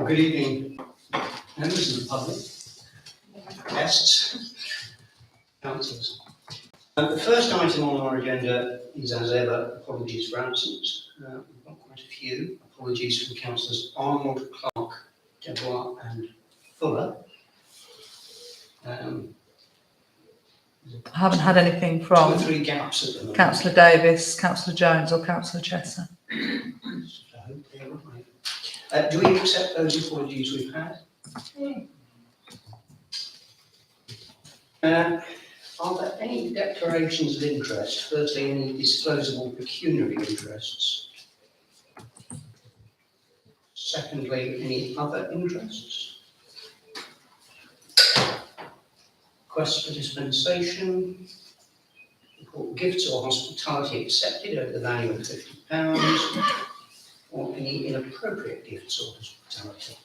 good evening, members of the public, guests, councillors. The first item on our agenda is, as ever, apologies for absence. We've got quite a few. Apologies from councillors Arnold, Clark, Dubois and Fuller. I haven't had anything 2 or from 3 gaps at the moment. Councillor Davis, Councillor Jones or Councillor Chester. I hope they're right. Do we accept those apologies we've had? Are there any declarations of interest? Firstly, any disclosable pecuniary interests? Secondly, any other interests? Requests for dispensation? Report gifts or hospitality accepted over the value of £50, or any inappropriate gifts or hospitality?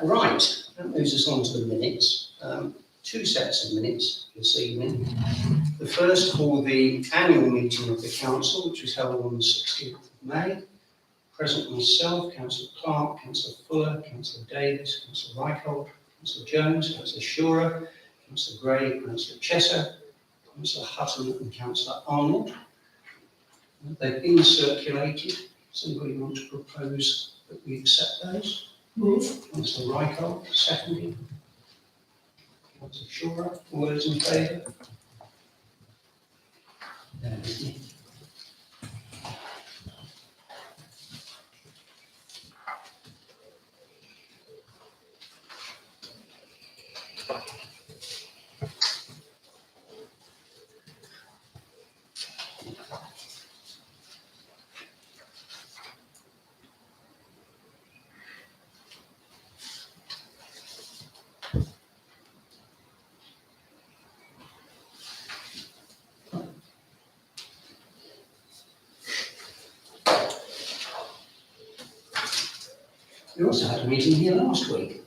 Right, that moves us on to the minutes. 2 sets of minutes this evening. The first for the annual meeting of the council, which was held on the 16th of May. Present myself, Councillor Clark, Councillor Fuller, Councillor Davis, Councillor Reicholt, Councillor Jones, Councillor Shura, Councillor Gray, Councillor Chesser, Councillor Hutton and Councillor Arnold. They've been circulated. Does anybody want to propose that we accept those? Move. Councillor Reicholt, seconded. Councillor Shura, all those in favour? There with me. We also had a meeting here last week.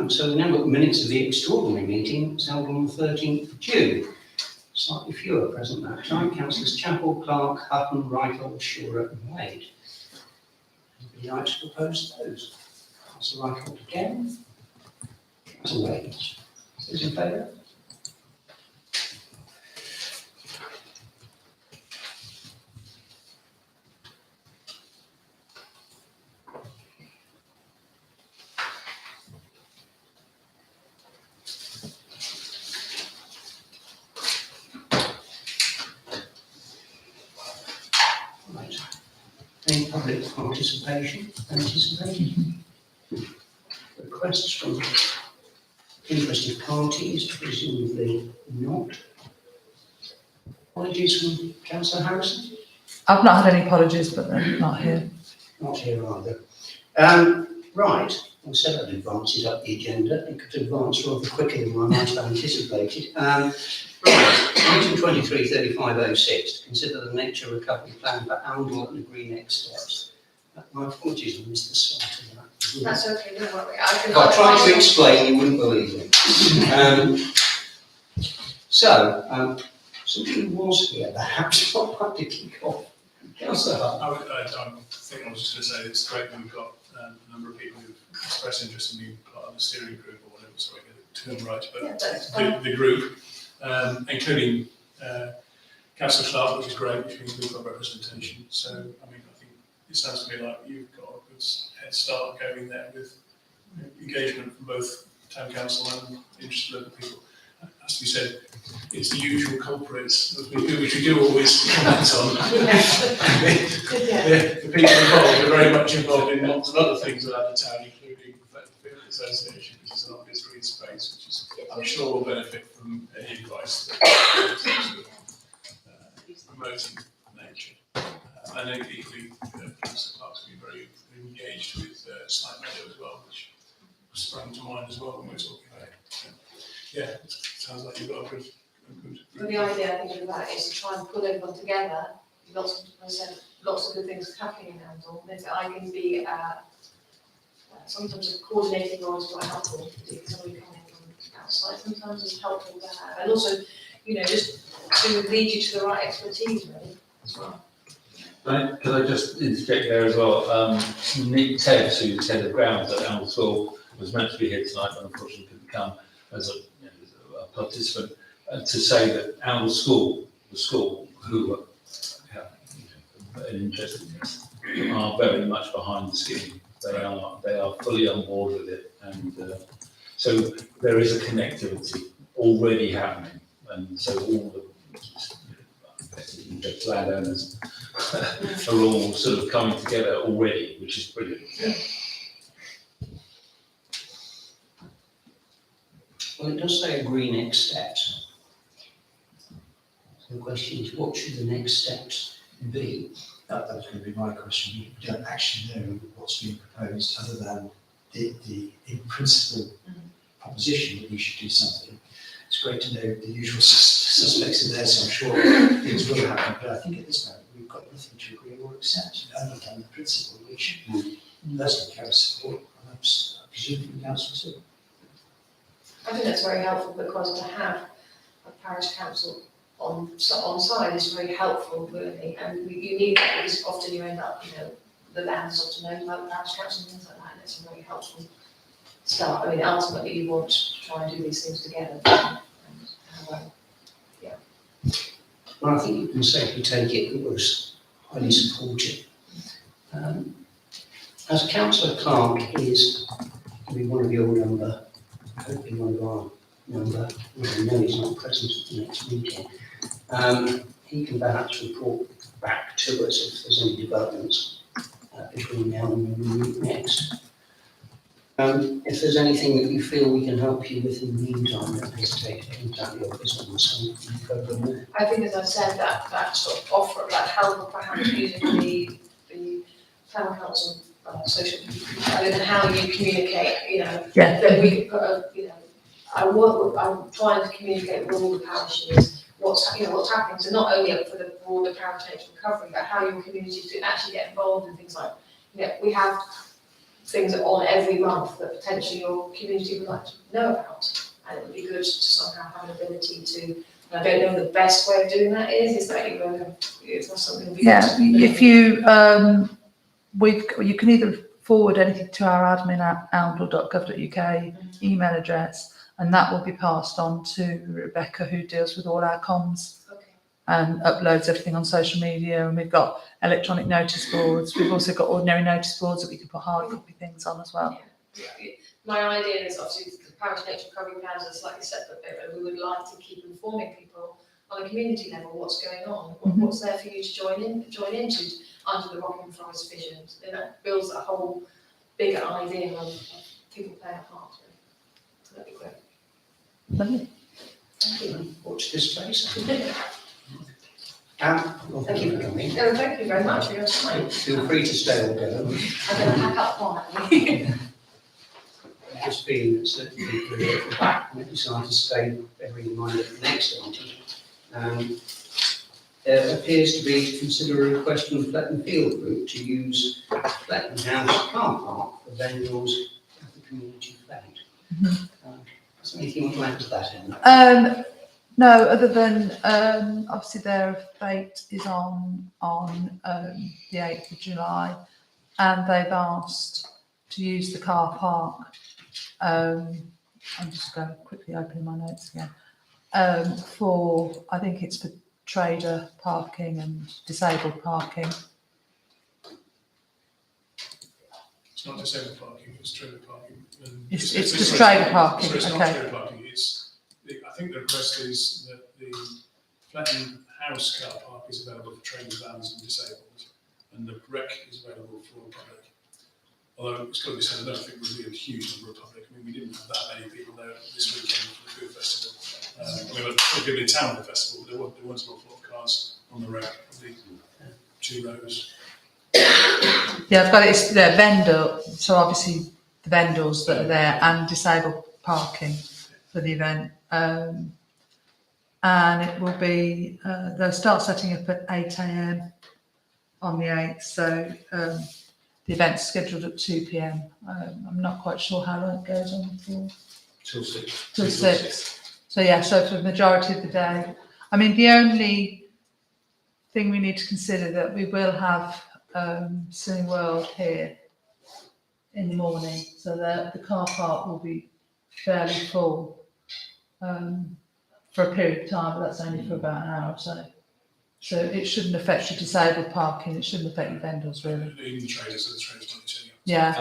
So we've now got minutes of the extraordinary meeting held on the 13th of June. Slightly fewer present that time. Councillors Chapel, Clark, Hutton, Reichel, Shura and Wade. Anybody like to propose those? Councillor Reichel again. Councillor Wade. Those in favour? Right. Any public participation anticipated? Requests from interested parties? Presumably not. Apologies from Councillor Harrison? I've not had any apologies, but they're not here. Not here either. Right, well, several advances up the agenda. It could advance rather quicker than I might have anticipated. Right, item 233506, to consider the nature recovery plan for Oundle and agree next steps. My apologies, I missed the start of that. That's okay, don't worry. If I tried to explain, you wouldn't believe it. Somebody who was here, perhaps, I'd like to kick off. Councillor Hutton. I think I was just going to say it's great that we've got a number of people who've expressed interest in being part of the steering group or whatever, so I get the term right, but Yeah, that's fine. the group, including Councillor Clark, which is great, which means we've got representation. So, I mean, I think it sounds to me like you've got a good head start going there with engagement from both town council and interested local people. As we said, it's the usual culprits which we do always comment on. The people involved are very much involved in lots of other things around the town, including the Field Association, which is an obvious green space, which is, I'm sure, will benefit from any advice that promoting nature. And then equally, Councillor Clark's been very engaged with Snipe Meadow as well, which sprang to mind as well when we were talking about it. So, yeah, it sounds like you've got a good. Well, the idea, I think, of that is to try and pull everyone together. Lots of good things happening in Oundle. And if I can be sometimes a coordinating role is quite helpful, particularly somebody coming from outside. Sometimes it's helpful to have, and also, just to lead you to the right expertise, really, as well. Right, can I just interject there as well? Nick Ted, who's head of grounds at Elm School, was meant to be here tonight, but unfortunately couldn't come as a participant, to say that Elm School, the school, who have an interest in this, are very much behind the scheme. They are fully on board with it, and so there is a connectivity already happening, and so all the landowners are all sort of coming together already, which is brilliant. Well, it does say agree next steps. So the question is, what should the next steps be? That was going to be my question. We don't actually know what's being proposed other than the in principle proposition that we should do something. It's great to know the usual suspects are there, so I'm sure things will happen. But I think at this moment we've got nothing to agree or accept, other than the principle, which doesn't carry support. And I presume from the council too. I think that's very helpful because to have a parish council on side is very helpful, really, and you need that because often you end up, the land's often known by the parish council and things like that, and it's a very helpful start. I mean, ultimately you want to try and do these things together. Well, I think you can safely take it that was highly supportive. As Councillor Clark is to be one of your number, hopefully one of our number, I know he's not present at the next meeting, he can perhaps report back to us if there's any developments between now and when we meet next. If there's anything that you feel we can help you with in the meantime, don't hesitate to contact the office on this one and go from there. I think, as I said, that sort of offer, that help of perhaps using the town council social media, and how you communicate, Yeah. that we could put I'm trying to communicate with all the parishes what's happening, so not only for the broader parish nature recovery, but how your communities do actually get involved in things like, we have things on every month that potentially your community would like to know about, and it would be good to somehow have an ability to, and I don't know the best way of doing that is that it's not something we If you, you can either forward anything to our admin at oundle.gov.uk email address, and that will be passed on to Rebecca, who deals with all our comms and uploads everything on social media. And we've got electronic notice boards. We've also got ordinary notice boards that we can put hard copy things on as well. My idea is obviously the parish nature recovery plans are slightly separate, but we would like to keep informing people on a community level what's going on, what's there for you to join into under the Rockingham Forest vision. And that builds a whole bigger idea of people playing a part. So that'd be great. Lovely. Thank you. Watch this space. Well, thank you for coming. No, thank you very much for your time. Feel free to stay or go. I'm going to pack up quietly. Just feeling that certain people who are at the back might decide to stay, bearing in mind at the next meeting. There appears to be to consider a request from Fletton Field Group to use Fletton House car park for vendors at the community flat. Is there anything you want to add to that, Emma? No, other than obviously their fate is on the 8th of July, and they've asked to use the car park. I'm just going to quickly open my notes again. I think it's for trader parking and disabled parking. It's not disabled parking, it's trailer parking. It's just trailer parking, Sorry, it's okay. not trailer parking, I think the request is that the Fletton House car park is available for trainers, vans and disabled, and the rec is available for the public. Although it's got to be said, I don't think there'll be a huge number of public. I mean, we didn't have that many people there this weekend for the food festival. We were going to town of the festival, but there weren't an awful lot of cars on the rec, probably 2 rows. Yeah, I've got it. It's the vendor, so obviously the vendors that are there and disabled parking for the event. And it will be, they'll start setting up at 8 a.m. on the 8th. So the event's scheduled at 2 p.m. I'm not quite sure how long it goes on for. Till 6. Till 6. So yeah, so for the majority of the day. I mean, the only thing we need to consider that we will have Swimming World here in the morning, so the car park will be fairly full for a period of time, but that's only for about an hour or so. So it shouldn't affect your disabled parking, it shouldn't affect your vendors really. Even the traders, so the traders won't be turning up. Yeah,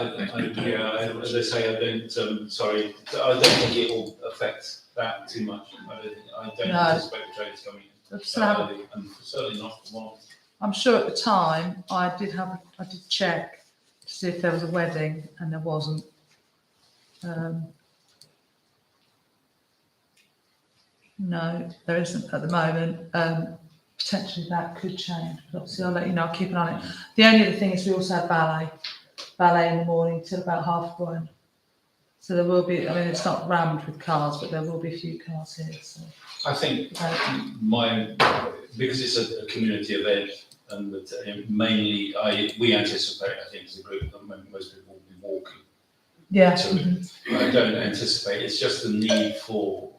Yeah, as I say, I don't, sorry, I don't think it will affect that too much. I don't No. anticipate the traders coming in Just to have a- early, and certainly not for one. I'm sure at the time I did check to see if there was a wedding, and there wasn't. No, there isn't at the moment. Potentially that could change, but obviously I'll let you know, I'll keep an eye on it. The only other thing is we also have ballet in the morning till about 1:30. So there will be, I mean, it's not rammed with cars, but there will be a few cars here, so. I think because it's a community event, and that mainly we anticipate, I think, as a group, that most people will be walking. Yeah. So I don't anticipate, it's just the need for,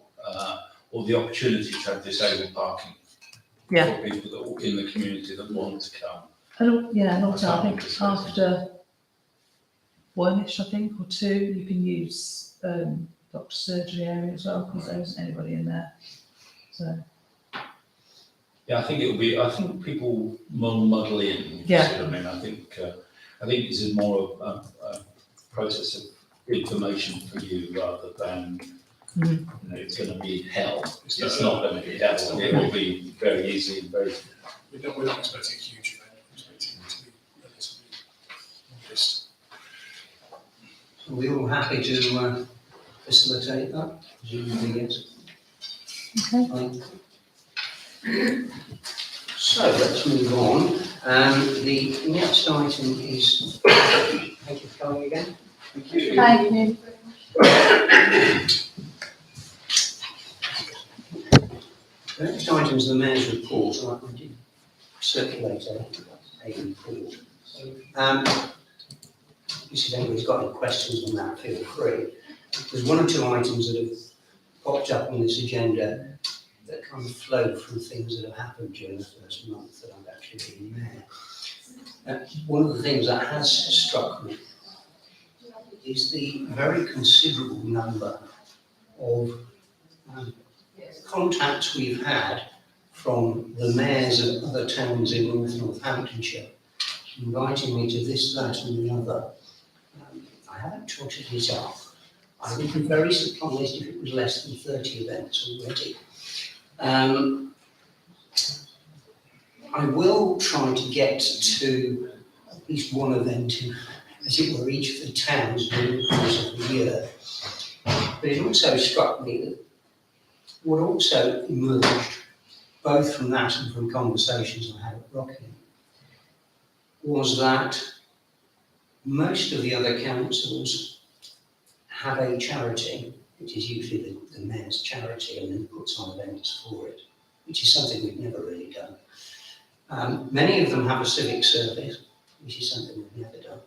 or the opportunity to have disabled parking. Yeah. For people that are in the community that want to come. And also I think after 1-ish, I think, or 2, you can use doctor's surgery area as well, because there isn't anybody in there. So, Yeah, I think people will muddle in. if you Yeah. see what I mean, I think this is more of a process of information for you rather than, Mhm. it's going to be hell. It's not going to be hell. It will be very easy and very. We're not expecting a huge event, we're expecting it to be relatively modest. Are we all happy to facilitate that? Presumably, yes. okay. Fine. So let's move on. The next item is, thank you for coming again. Thank you. Thank you. The next item is the mayor's report. I did circulate a report. If anybody's got any questions on that, feel free. There's 1 or 2 items that have popped up on this agenda that kind of flow from things that have happened during the first month that I've actually been mayor. One of the things that has struck me is the very considerable number of contacts we've had from the mayors of other towns in North Northamptonshire, inviting me to this, that and the other. I haven't totted it up. I would be very surprised if it was less than 30 events already. I will try to get to at least one event in, as it were, each of the towns during the course of the year. But it also struck me that what also emerged, both from that and from conversations I had at Rockingham, was that most of the other councils have a charity, which is usually the mayor's charity, and then puts on events for it, which is something we've never really done. Many of them have a civic service, which is something we've never done.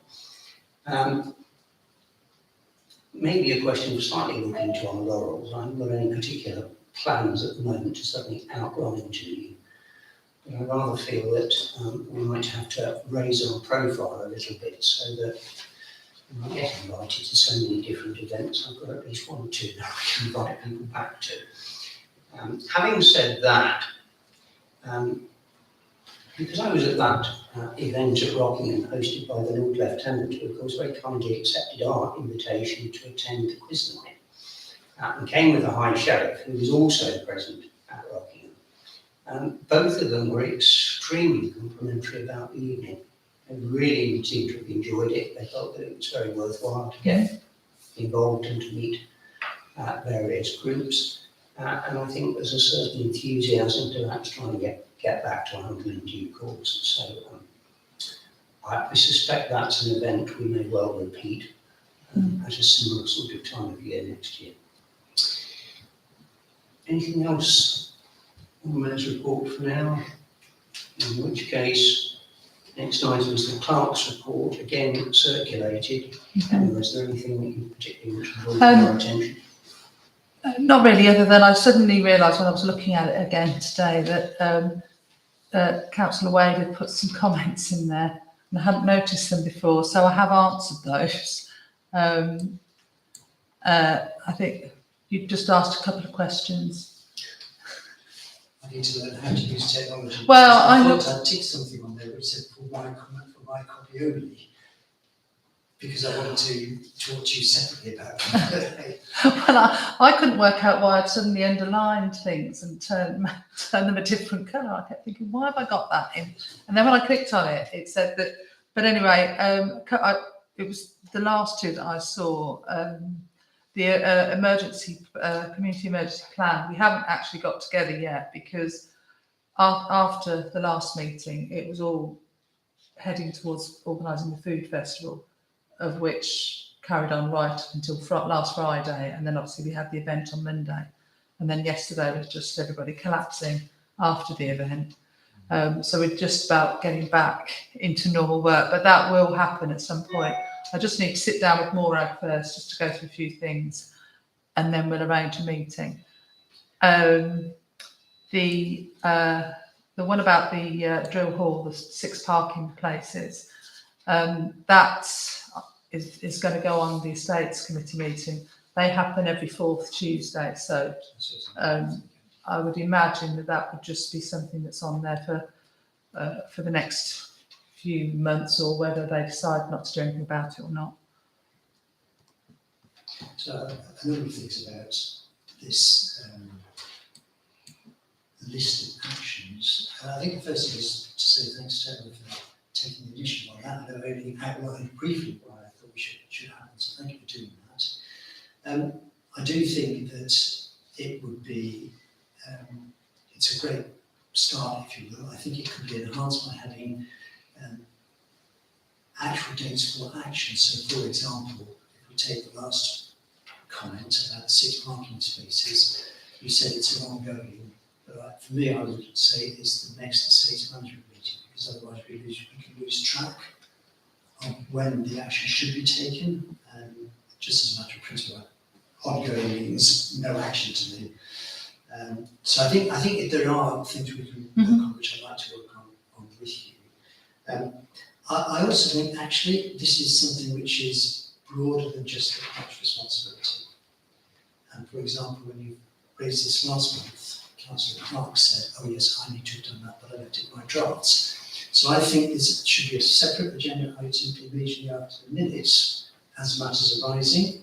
Maybe a question of slightly looking into our laurels. I haven't got any particular plans at the moment to suddenly outrun into you. But I rather feel that we might have to raise our profile a little bit so that when I get invited to so many different events, I've got at least 1 or 2 that I can invite people back to. Having said that, because I was at that event at Rockingham hosted by the Lord Lieutenant, who of course very kindly accepted our invitation to attend the quiz night, and came with the High Sheriff, who was also present at Rockingham. Both of them were extremely complimentary about the evening. They really seemed to have enjoyed it. They felt that it was very worthwhile to get involved and to meet various groups. And I think there's a certain enthusiasm to perhaps trying to get back to London in due course. So I suspect that's an event we may well repeat at a similar sort of time of year next year. Anything else on the mayor's report for now? In which case, next item is the clerk's report, again circulated. Is there anything that you particularly want to draw to our attention? Not really, other than I suddenly realised when I was looking at it again today that Councillor Wade had put some comments in there, and I hadn't noticed them before, so I have answered those. I think you just asked a couple of questions. I need to learn how to use technology. Well, I I thought I'd tick something on there which said for my comment, for my copy only, because I wanted to talk to you separately about it. Well, I couldn't work out why I'd suddenly underlined things and turn them a different colour. I kept thinking, why have I got that in? And then when I clicked on it, it said that. But anyway, it was the last two that I saw. The community emergency plan. We haven't actually got together yet because after the last meeting, it was all heading towards organising the food festival, of which carried on right until last Friday, and then obviously we had the event on Monday, and then yesterday was just everybody collapsing after the event. So we're just about getting back into normal work, but that will happen at some point. I just need to sit down with Morag first, just to go through a few things, and then we'll arrange a meeting. The one about the drill hall, the 6 parking places, that is going to go on the Estates Committee meeting. They happen every 4th Tuesday, so I would imagine that would just be something that's on there for the next few months, or whether they decide not to do anything about it or not. So a number of things about this list of actions. I think the first thing is to say thanks to everyone for taking the initiative on that. I know only outlined briefly what I thought we should happen, so thank you for doing that. I do think that it would be, it's a great start, if you will. I think it could be enhanced by having actual dates for action. So, for example, if we take the last comment about 6 parking spaces, you said it's an ongoing, but for me, I would say it's the next estate management meeting, because otherwise we can lose track of when the action should be taken. Just as a matter of principle, ongoing means no action to me. So I think if there are things we can work on, which I'd like to work on with you. I also think actually this is something which is broader than just the club's responsibility. And for example, when you raised this last month, Councillor Clark said, oh yes, I need to have done that, but I don't take my drafts. So I think this should be a separate agenda item immediately after the minutes as matters arising,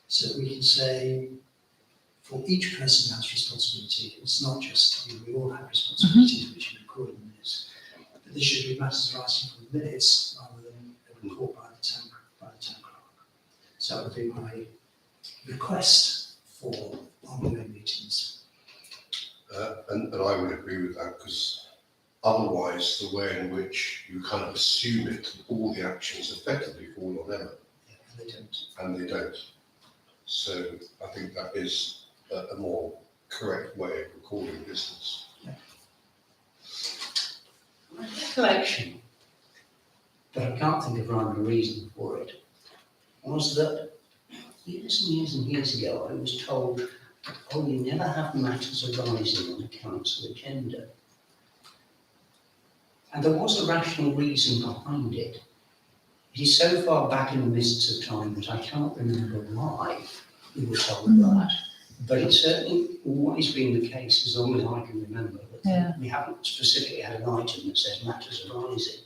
so that we can say, for each person has responsibility. It's not just we all have responsibilities which are recorded in minutes. But this should be matters arising from the minutes rather than a report by the town clerk. So that would be my request for ongoing meetings. And I would agree with that, because otherwise the way in which you kind of assume it, all the actions effectively fall on Emma. Yeah, and they don't. And they don't. So I think that is a more correct way of recording business. My recollection, but I can't think of rhyme or reason for it, was that years and years ago I was told, oh, you never have matters arising on the council agenda. And there was a rational reason behind it. It is so far back in the mists of time that I cannot remember why we were told that. But it's certainly always been the case, as long as I can remember, that we haven't specifically had an item that says matters arising.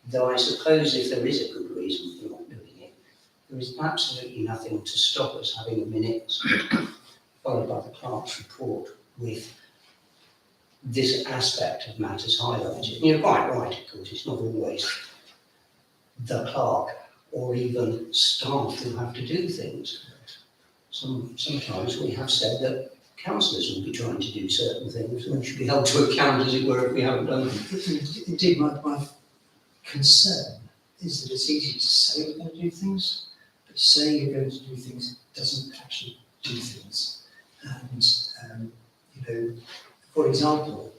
Though I suppose if there is a good reason for not doing it, there is absolutely nothing to stop us having a minute followed by the clerk's report with this aspect of matters highlighted. You're quite right, of course, it's not always the clerk or even staff who have to do things. Sometimes we have said that councillors will be trying to do certain things and should be held to account, as it were, if we haven't done them. Indeed, my concern is that it's easy to say we're going to do things, but saying you're going to do things doesn't actually do things. And, for example,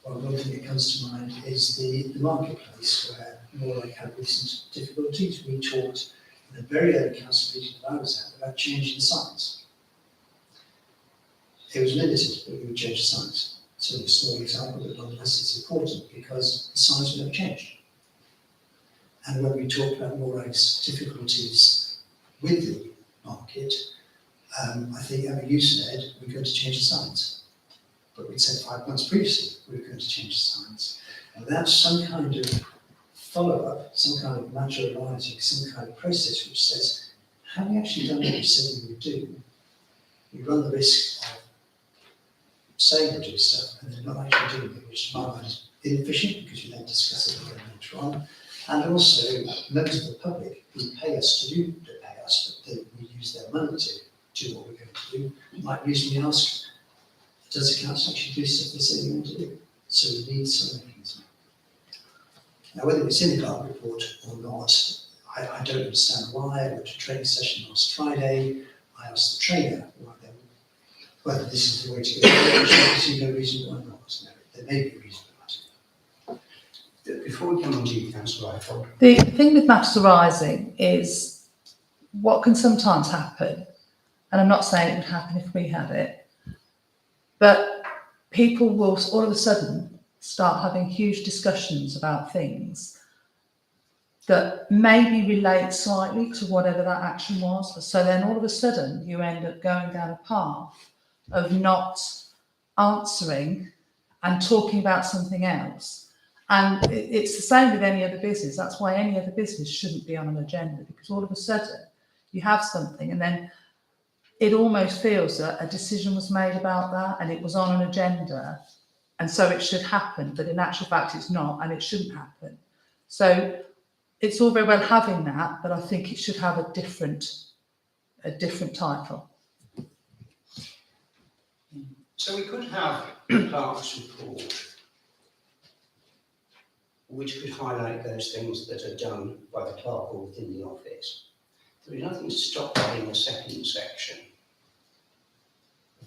one thing that comes to mind is the marketplace, where Morag had recent difficulties. We talked in a very early council meeting that I was at about changing the signs. It was limited, but we would change the signs. sort of a small example, but nonetheless it's important because the signs will never change. And when we talked about Morag's difficulties with the market, I think, you said we're going to change the signs. But we'd said 5 months previously we were going to change the signs. And without some kind of follow-up, some kind of materialising, some kind of process which says, have we actually done what we said we would do? We run the risk of saying we'll do stuff and then not actually doing it, which to my mind is inefficient because you then discuss it again later on. And also, members of the public who pay us to do, don't pay us, but we use their money to do what we're going to do, might reasonably ask, does the council actually do stuff they say they want to do? So we need some mechanism. Now, whether it's in the Clark report or not, I don't understand why. I went to a training session last Friday. I asked the trainer whether this is the way to go. I see no reason why not. No, there may be a reason about it. Before we come on to you, Councillor Ifield, The thing with matters arising is what can sometimes happen, and I'm not saying it would happen if we had it, but people will all of a sudden start having huge discussions about things that maybe relate slightly to whatever that action was. So then all of a sudden you end up going down a path of not answering and talking about something else. And it's the same with any other business. That's why any other business shouldn't be on an agenda, because all of a sudden you have something and then it almost feels that a decision was made about that and it was on an agenda and so it should happen, but in actual fact it's not and it shouldn't happen. So it's all very well having that, but I think it should have a different title. so we could have the clerk's report, which could highlight those things that are done by the clerk or within the office. There is nothing to stop having a second section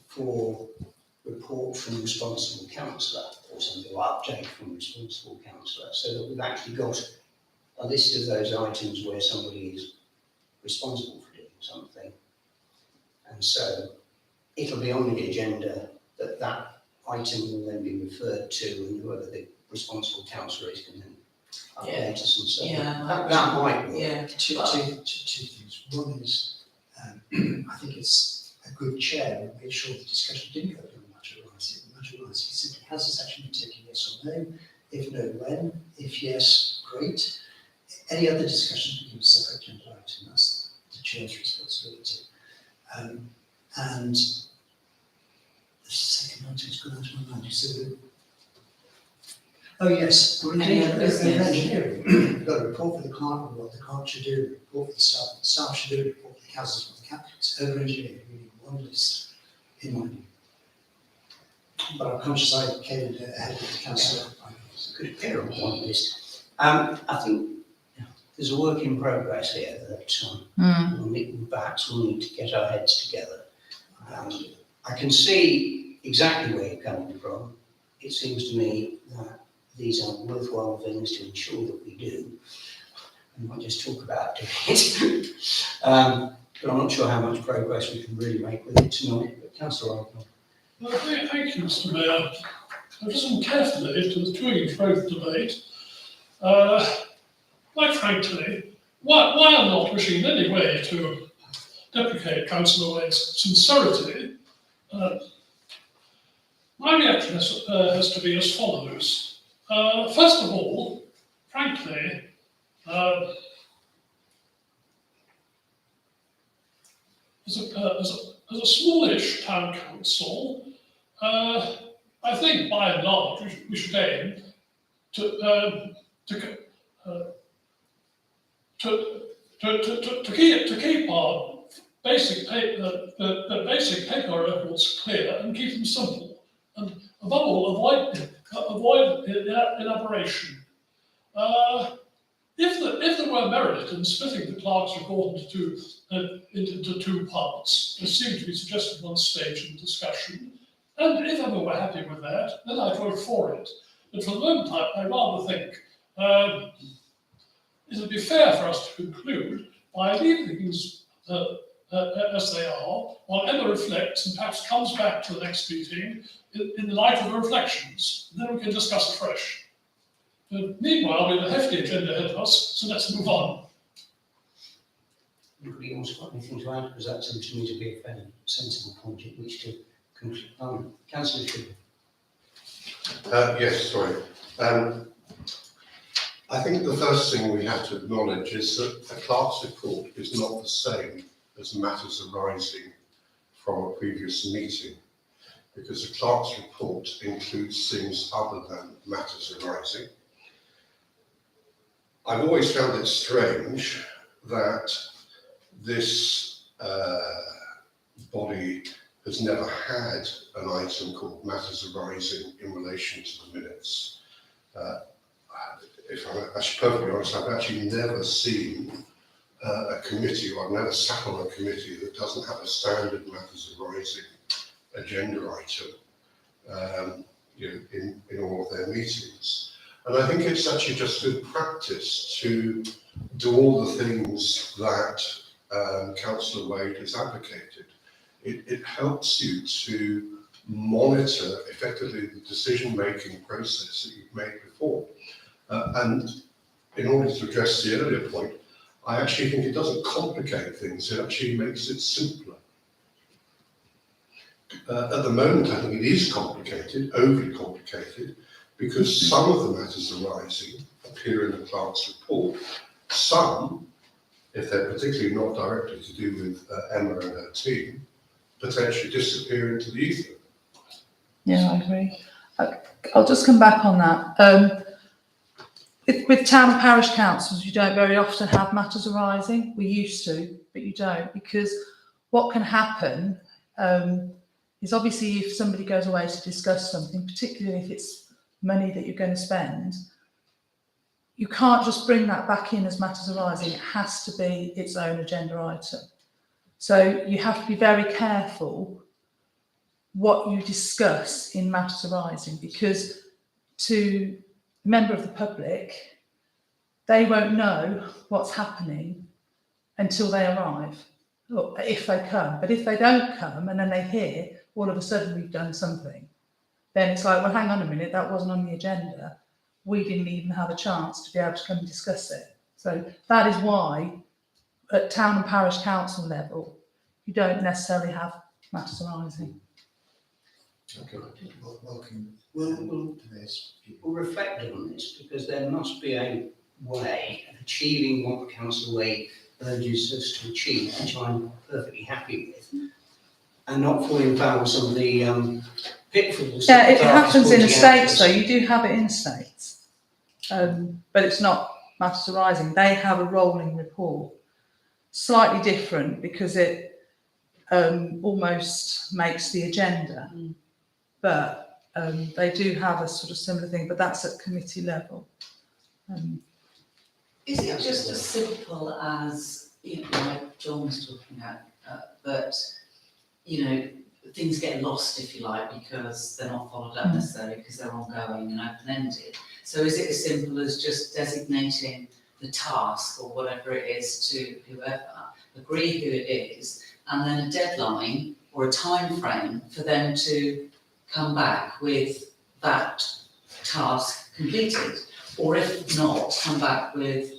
for report from responsible councillor or something, or update from responsible councillor, so that we've actually got a list of those items where somebody is responsible for doing something. And so it'll be on the agenda that item will then be referred to, and whoever the responsible councillor is can then update us and so on. That might work. Yeah. Two things. One is, I think it's a good chair and make sure the discussion didn't go down materialising. Materialising simply, has this action been taken, yes or no? If no, when? If yes, great. Any other discussion can be a separate agenda item. That's the chair's responsibility. And the second item has gone out of my mind. You said that. Oh yes, we're Any other business? engineering. We've got a report for the clerk on what the clerk should do, a report for the staff should do, a report for the council, what the captain. It's over engineering. We need one list in mind. But I'm conscious I came ahead of the council. Could appear on one list. I think there's a work in progress here that perhaps we'll need to get our heads together. I can see exactly where you're coming from. It seems to me that these are worthwhile things to ensure that we do, and not just talk about doing it. But I'm not sure how much progress we can really make with it tonight. But Councillor Ifield. Well, thank you, Mr. Mayor. I've listened carefully to the two-inch growth debate. Quite frankly, while I'm not wishing in any way to deprecate Councillor Wade's sincerity, my reaction has to be as follows. First of all, frankly, as a smallish town council, I think by and large we should aim to keep our basic paper records clear and keep them simple, and above all avoid elaboration. If there were merit in splitting the clerk's report into two parts, as seemed to be suggested at one stage in the discussion, and if ever we're happy with that, then I'd vote for it. But for the moment, I rather think it would be fair for us to conclude by leaving things as they are, while Emma reflects and perhaps comes back to the next meeting in the light of the reflections, and then we can discuss afresh. But meanwhile, we have a hefty agenda ahead of us, so let's move on. Anybody else got anything to add? Because that seems to me to be a fairly sensible point at which to conclude. Councillor Tribble. Yes, sorry. I think the first thing we have to acknowledge is that a clerk's report is not the same as matters arising from a previous meeting, because a clerk's report includes things other than matters arising. I've always found it strange that this body has never had an item called matters arising in relation to the minutes. If I'm actually perfectly honest, I've actually never seen a committee, or I've never sat on a committee that doesn't have a standard matters arising agenda item in all of their meetings. And I think it's actually just good practice to do all the things that Councillor Wade has advocated. It helps you to monitor effectively the decision-making process that you've made before. And in order to address the earlier point, I actually think it doesn't complicate things, it actually makes it simpler. At the moment, I think it is complicated, overly complicated, because some of the matters arising appear in the clerk's report. Some, if they're particularly not directly to do with Emma and her team, potentially disappear into the ether. Yeah, I agree. I'll just come back on that. With town and parish councils, you don't very often have matters arising. We used to, but you don't, because what can happen is obviously if somebody goes away to discuss something, particularly if it's money that you're going to spend, you can't just bring that back in as matters arising. It has to be its own agenda item. So you have to be very careful what you discuss in matters arising, because to a member of the public, they won't know what's happening until they arrive, or if they come. But if they don't come and then they hear all of a sudden we've done something, then it's like, well, hang on a minute, that wasn't on the agenda. We didn't even have a chance to be able to come and discuss it. So that is why at town and parish council level, you don't necessarily have matters arising. Okay. Welcome We'll to this. We'll reflect on this, because there must be a way of achieving what Councillor Wade urges us to achieve, which I'm perfectly happy with, and not falling foul of some of the pitfalls. Yeah, that it the clerk is happens in pointing out to estates, us. though. You do have it in estates, but it's not matters arising. They have a rolling report, slightly different because it almost makes the agenda, but they do have a sort of similar thing, but that's at committee level. Is it just as simple as, like John was talking about, that, things get lost, if you like, because they're not followed up necessarily, because they're ongoing and open-ended? So is it as simple as just designating the task or whatever it is to whoever, agree who it is, and then a deadline or a time frame for them to come back with that task completed? Or if not, come back with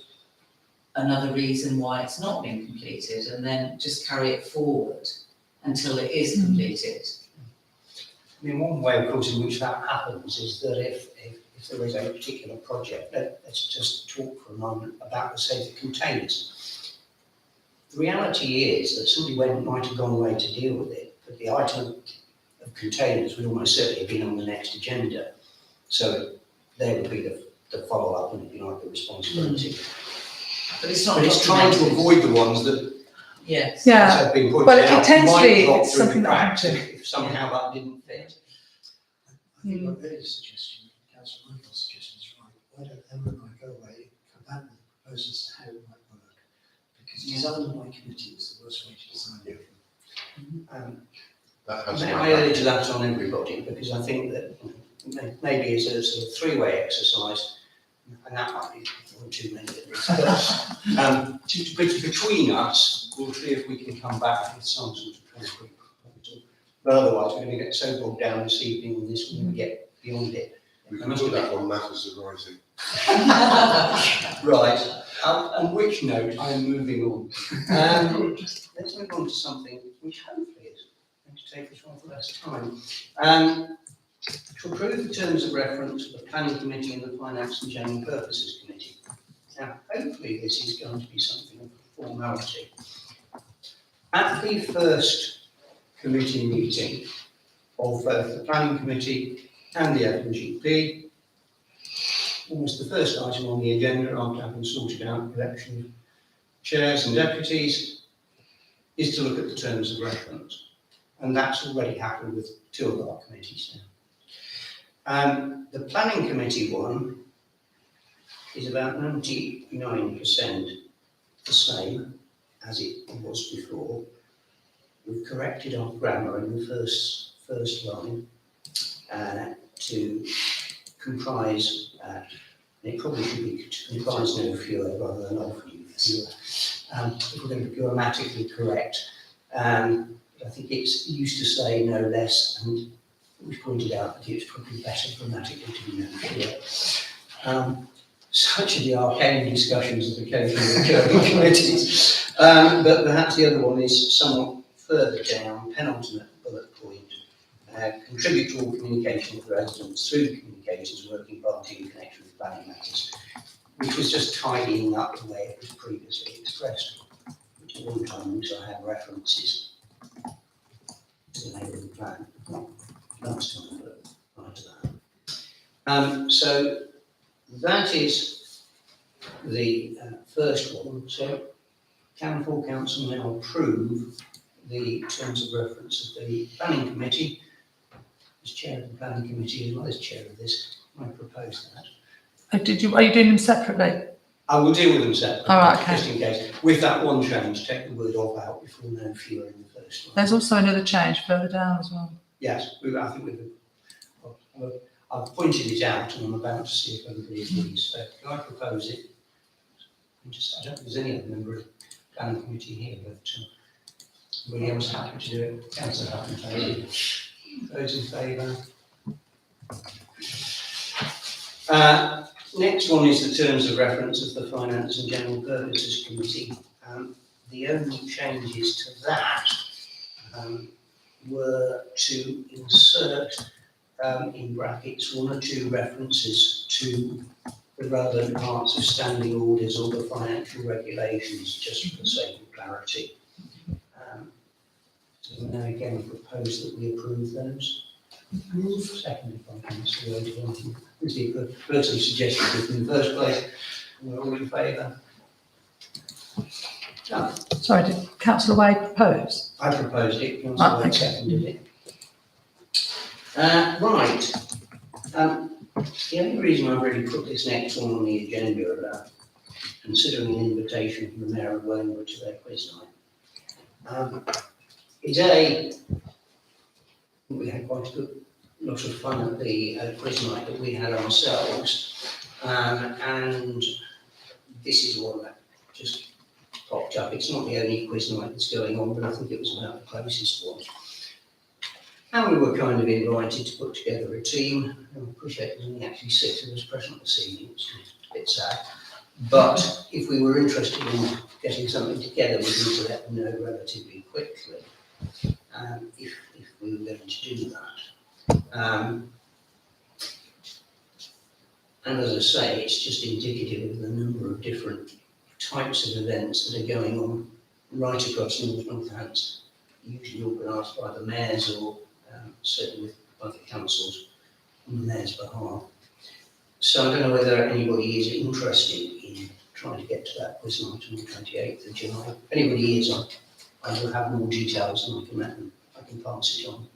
another reason why it's not been completed, and then just carry it forward until it is completed. I mean, one way, of course, in which that happens is that if there is a particular project, let's just talk for a moment about the safe containers. The reality is that somebody might have gone away to deal with it, but the item of containers would almost certainly have been on the next agenda. So they would be the follow-up and, if you like, the responsibility. But it's not But it's trying to documented. avoid the ones that, Yes. Yeah, as have been pointed well, it out, tends to might be drop it's through the something that cracks happens. if somehow that didn't fit. I think my earlier suggestion, Councillor Michael's suggestion is right. Why don't Emma and I go away, come back with proposals to how it might work? Because design by committee is the worst way to design it. That has I urge that on everybody, because I think that maybe it's a sort of three-way exercise. and that might be one too many of these, but between us, we'll see if we can come back with some sort of concrete proposal. But otherwise, we're going to get so bogged down this evening on this, we're going to get beyond it. We can put that on matters arising. Right, on which note, I'm moving on. Let's move on to something which hopefully is going to take us rather less time. To approve the terms of reference for the Planning Committee and the Finance and General Purposes Committee. Now, hopefully this is going to be something of a formality. At the first committee meeting of both the Planning Committee and the FNGP, almost the first item on the agenda after having sorted out election of chairs and deputies is to look at the terms of reference. And that's already happened with two of our committees now. The Planning Committee one is about 99% the same as it was before. We've corrected our grammar in the first line to comprise, and it probably should be to comprise no fewer rather than of fewer. If we're going to be grammatically correct, I think it's used to say no less, and we've pointed out that it's probably better grammatically to be no fewer. Such are the arcane discussions that occasionally occur in committees. But perhaps the other one is somewhat further down, penultimate bullet point. Contribute to all communication with residents through the communications working party in connection with planning matters, which was just tidying up the way it was previously expressed, which at one time also had references to the neighbourhood plan, not last time, but prior to that. So that is the first one. So can full council now approve the terms of reference of the planning committee? As chair of the planning committee, as well as chair of this, I propose that. Are you doing them separately? I will deal with them separately, All right, okay. just in case. With that one change, take the word of out before no fewer in the first one. There's also another change further down as well. Yes, I think I've pointed it out and I'm about to see if everybody agrees. So can I propose it? I don't think there's any other member of the planning committee here, but anybody else happy to do it? Councillor Hutton, thank you. Those in favour? Next one is the terms of reference of the Finance and General Purposes Committee. The only changes to that were to insert in brackets one or two references to the relevant parts of standing orders or the financial regulations, just for the sake of clarity. So now again propose that we approve those. Seconded by Councillor Wade. Was the person who suggested it in the first place? We're all in favour? Done. Sorry, did Councillor Wade propose? I proposed it, Councillor Wade okay. seconded it. Right. The only reason I've really put this next one on the agenda about considering an invitation from the Mayor of Wormwood to their quiz night is we had quite a lot of fun at the quiz night that we had ourselves, and this is one that just popped up. It's not the only quiz night that's going on, but I think it was about the closest one. And we were kind of invited to put together a team. I appreciate there's only actually 6 of us present this evening, which is a bit sad. But if we were interested in getting something together, we need to let them know relatively quickly if we were going to do that. And as I say, it's just indicative of the number of different types of events that are going on right across Northampton, usually organised by the mayors or certainly with other councils on the mayor's behalf. So I don't know whether anybody is interested in trying to get to that quiz night on the 28th of July. If anybody is, I will have more details and I can pass it on.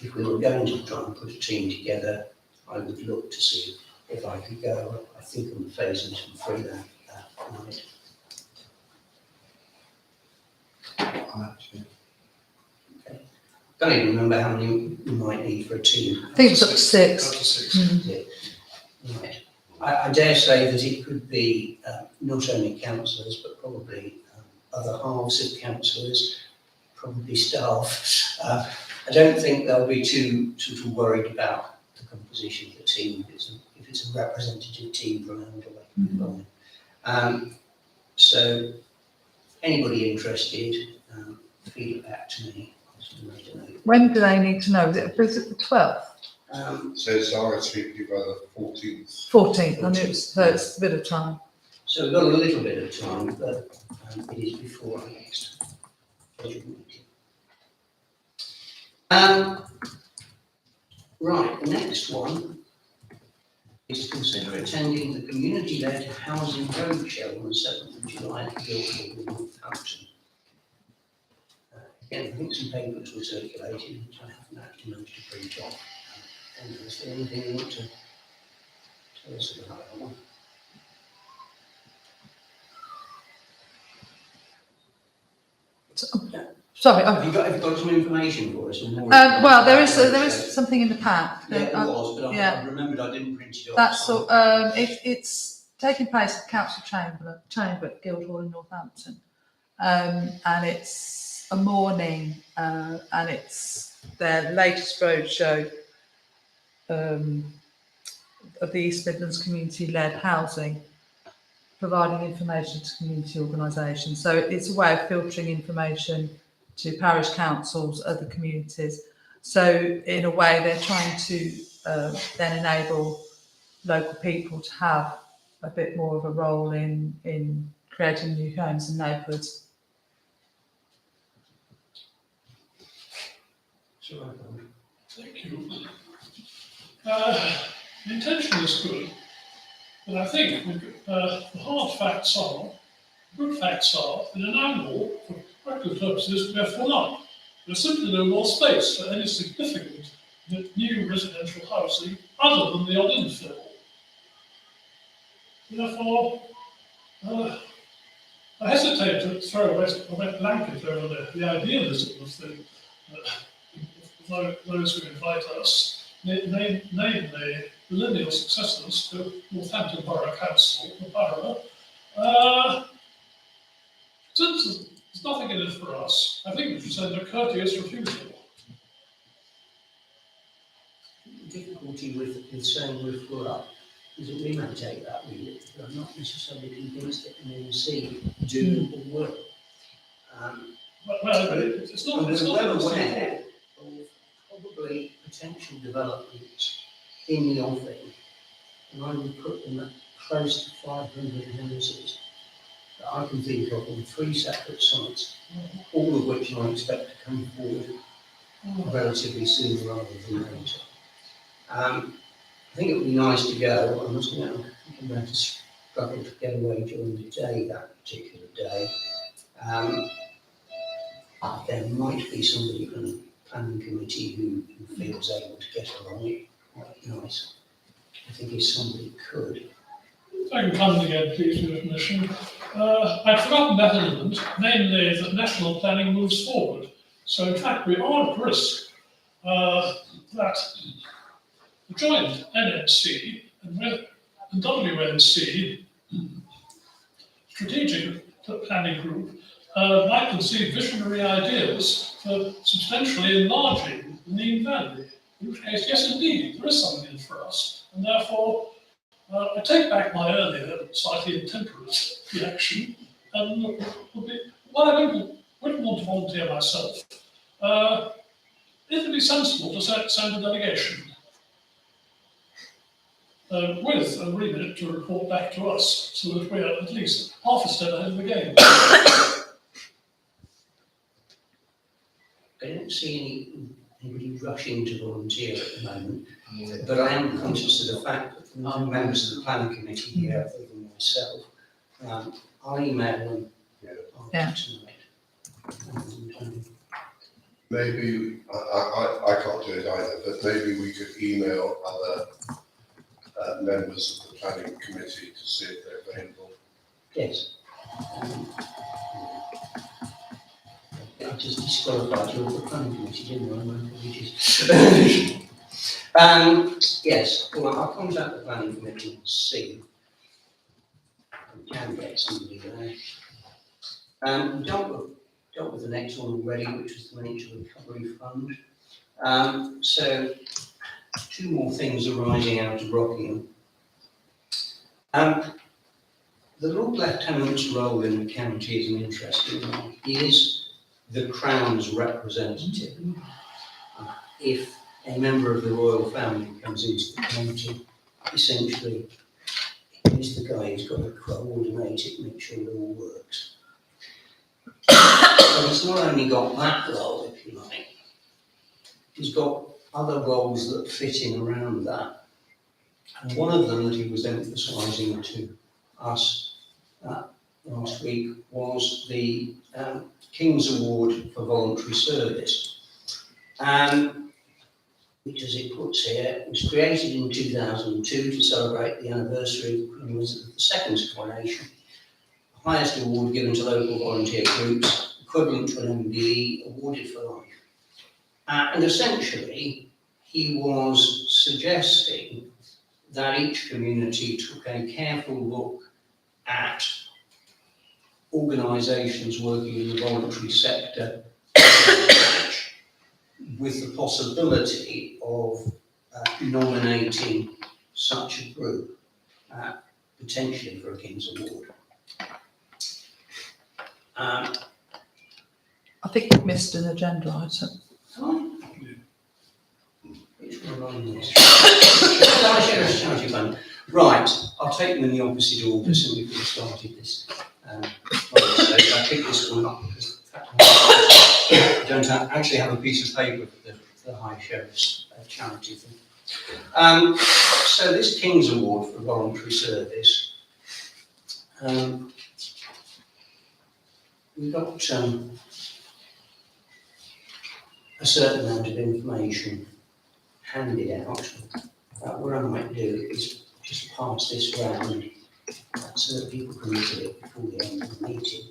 If we were going to try and put a team together, I would look to see if I could go. I think on the phases and free that night. Don't even remember how many we might need for a team. I think it's up to 6. Up to 6. Right. I dare say that it could be not only councillors, but probably other halves of councillors, probably staff. I don't think they'll be too sort of worried about the composition of the team if it's a representative team from around the way. So anybody interested, feed it back to me. I don't know. When do they need to know? Is it the 12th? Says RSVP by the 14th. 14th, I knew it was, so it's a bit of time. So we've got a little bit of time, but it is before our next budget meeting. Right, the next one is to consider attending the community-led housing roadshow on the 7th of July at Guildhall in Northampton. Again, I think some papers were circulated, which I haven't actually managed to print off. Is there anything you want to tell us about that one? Sorry, Have you got some information for us? well, there is something in the pack. Yeah, it was, but yeah. I remembered I didn't print it off. That's so, it's taking place at the council chamber at Guildhall in Northampton, and it's a morning, and it's their latest roadshow of the East Midlands community-led housing, providing information to community organisations. So it's a way of filtering information to parish councils, other communities. So in a way, they're trying to then enable local people to have a bit more of a role in creating new homes and neighbourhoods. Thank you. The intention is good, but I think the hard facts are, good facts are, in an angle, for practical purposes, we're full up. There's simply no more space for any significant new residential housing other than the odd infill. Therefore, I hesitate to throw a wet blanket over the idealism of those who invite us, namely the lineal successors to Northampton Borough Council, the borough. Since there's nothing in it for us, I think we should send a courteous refusal. The difficulty with saying we're full up is that we may take that read, but I'm not necessarily convinced that an MC do or will. Well, it's not. And It's we're not well it's aware of probably potential developments in the offing, and I would put them at close to 500 houses that I can think of on 3 separate sites, all of which I expect to come forward relatively soon rather than later. I think it would be nice to go. I must admit, I'm going to struggle to get away during the day, that particular day. There might be somebody from the planning committee who feels able to get along it quite nice. I think if somebody could. If I can come again, please, with your permission. I'd forgotten that element, namely that national planning moves forward. So, in fact, we are at risk that the joint NNC and WNC strategic planning group might conceive visionary ideas for substantially enlarging the Neem Valley. In which case, yes, indeed, there is something in it for us, and therefore I take back my earlier slightly intemperate reaction, and while I wouldn't want to volunteer myself, it would be sensible to send a delegation with a remit to report back to us, so that we are at least half a step ahead of the game. I don't see anybody rushing to volunteer at the moment, but I am conscious of the fact that the 9 members of the planning committee here, other than myself, I'll email them tonight. Maybe, I can't do it either, but maybe we could email other members of the planning committee to see if they're available. Yes. I just disqualified you of the planning committee, didn't I? My apologies. Yes, well, I'll contact the planning committee and see. We can get somebody there. We dealt with the next one already, which was the Miniature Recovery Fund. So, two more things arising out of Rockingham. The Lord Lieutenant's role in the county is an interesting one. He is the Crown's representative. If a member of the royal family comes into the county, essentially, he's the guy who's got to coordinate it, make sure it all works. But he's not only got that role, if you like, he's got other roles that fit in around that. And one of them that he was emphasising to us last week was the King's Award for Voluntary Service. Which, as it puts here, was created in 2002 to celebrate the anniversary of Queen Elizabeth II's coronation. The highest award given to local volunteer groups, equivalent to an MBE, awarded for life. And essentially, he was suggesting that each community took a careful look at organisations working in the voluntary sector with the possibility of nominating such a group, potentially for a King's Award. I think we've missed an agenda item. Which one am I missing? Charity Fund. Right, I'll take them in the opposite order simply because I started this. I picked this one up because I don't actually have a piece of paper for the High Sheriff's charity thing. So this King's Award for Voluntary Service, we've got a certain amount of information handed out. What I might do is just pass this round so that people can look at it before the end of the meeting.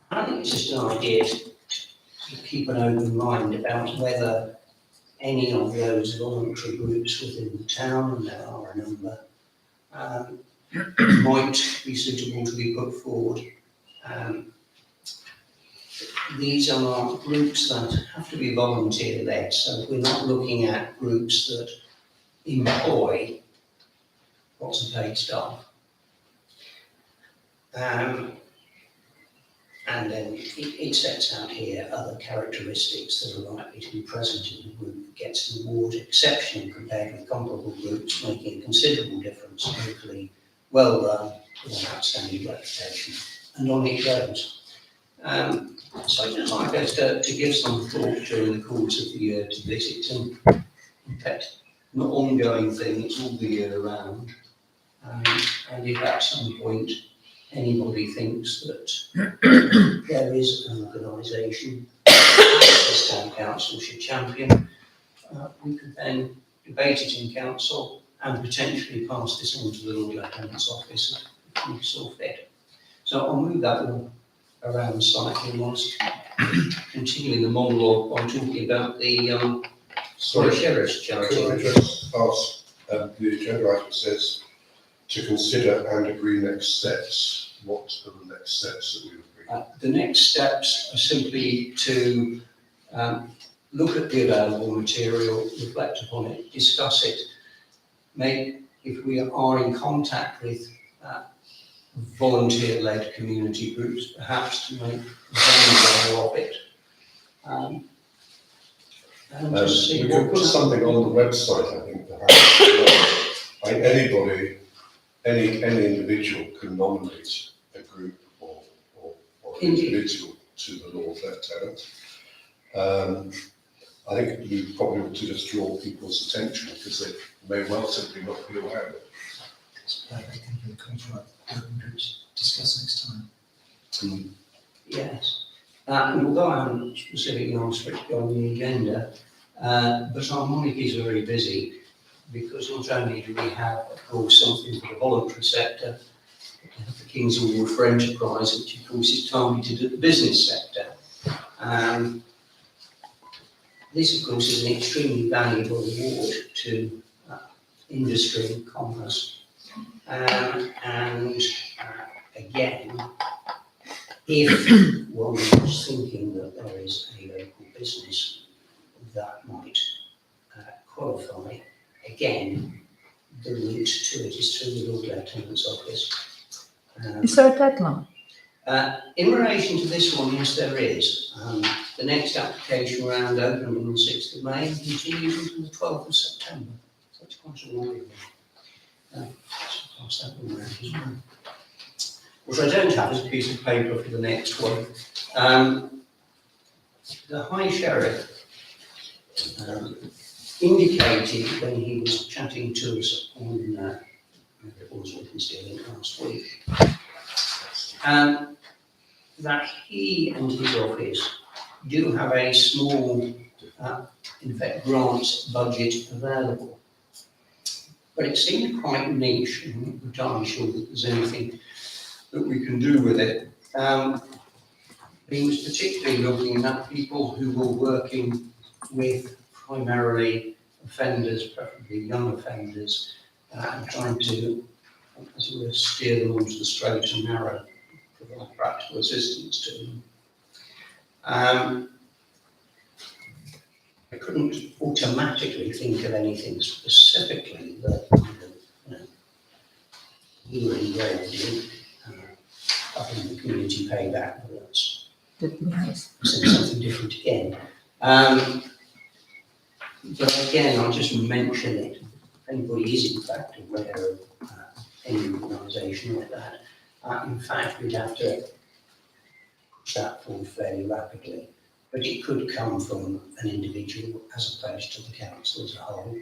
I think it's just an idea to keep an open mind about whether any of those voluntary groups within the town, and there are a number, might be suitable to be put forward. These are groups that have to be volunteer-led, so we're not looking at groups that employ lots of paid staff. And then it sets out here other characteristics that are likely to be present in the group that gets an award, exceptional compared with comparable groups, making a considerable difference, hopefully well run with an outstanding reputation. And on it goes. So I'd just like us to give some thought during the course of the year to this. It's in fact an ongoing thing, it's all the year round. And if at some point anybody thinks that there is an organisation the town council should champion, we could then debate it in council and potentially pass this on to the Lord Lieutenant's office if we saw fit. So I'll move that all around slightly whilst continuing the monologue by talking about the Sheriff's charity. Could I just ask, the agenda item says to consider and agree next steps. What are the next steps that we agree? The next steps are simply to look at the available material, reflect upon it, discuss it, if we are in contact with volunteer-led community groups, perhaps to make them aware of it. And just see We can what put something on the website, I think, perhaps. Anybody, any individual can nominate a group or individual to the Lord Lieutenant. I think we probably ought to just draw people's attention because they may well simply not be aware of it. They can do a contract, open groups, discuss next time. Yes. And although I haven't specifically asked for it to go on the agenda, but our monarchy is very busy because not only do we have, of course, something for the voluntary sector, we have the King's Award for Enterprise, which of course is targeted at the business sector. This, of course, is an extremely valuable award to industry and commerce. Again, if one was thinking that there is a local business that might qualify, again, the route to it is through the Lord Lieutenant's office. Is there a deadline? In relation to this one, yes, there is. The next application round opened on the 6th of May and continues until the 12th of September. So it's quite a while. Pass that one round as well. What I don't have is a piece of paper for the next one. The High Sheriff indicated when he was chatting to us on, it was Wednesday last week, that he and his office do have a small, in fact, grants budget available. But it seemed quite niche, and I'm not entirely sure that there's anything that we can do with it. He was particularly looking at people who were working with primarily offenders, preferably young offenders, and trying to, as it were, steer them onto the straight and narrow, provide practical assistance to them. I couldn't automatically think of anything specifically that we were involved in. Having the community payback, but that's something different again. But again, I'll just mention it. If anybody is in fact aware of any organisation like that, in fact, we'd have to push that forward fairly rapidly. But it could come from an individual as opposed to the council as a whole.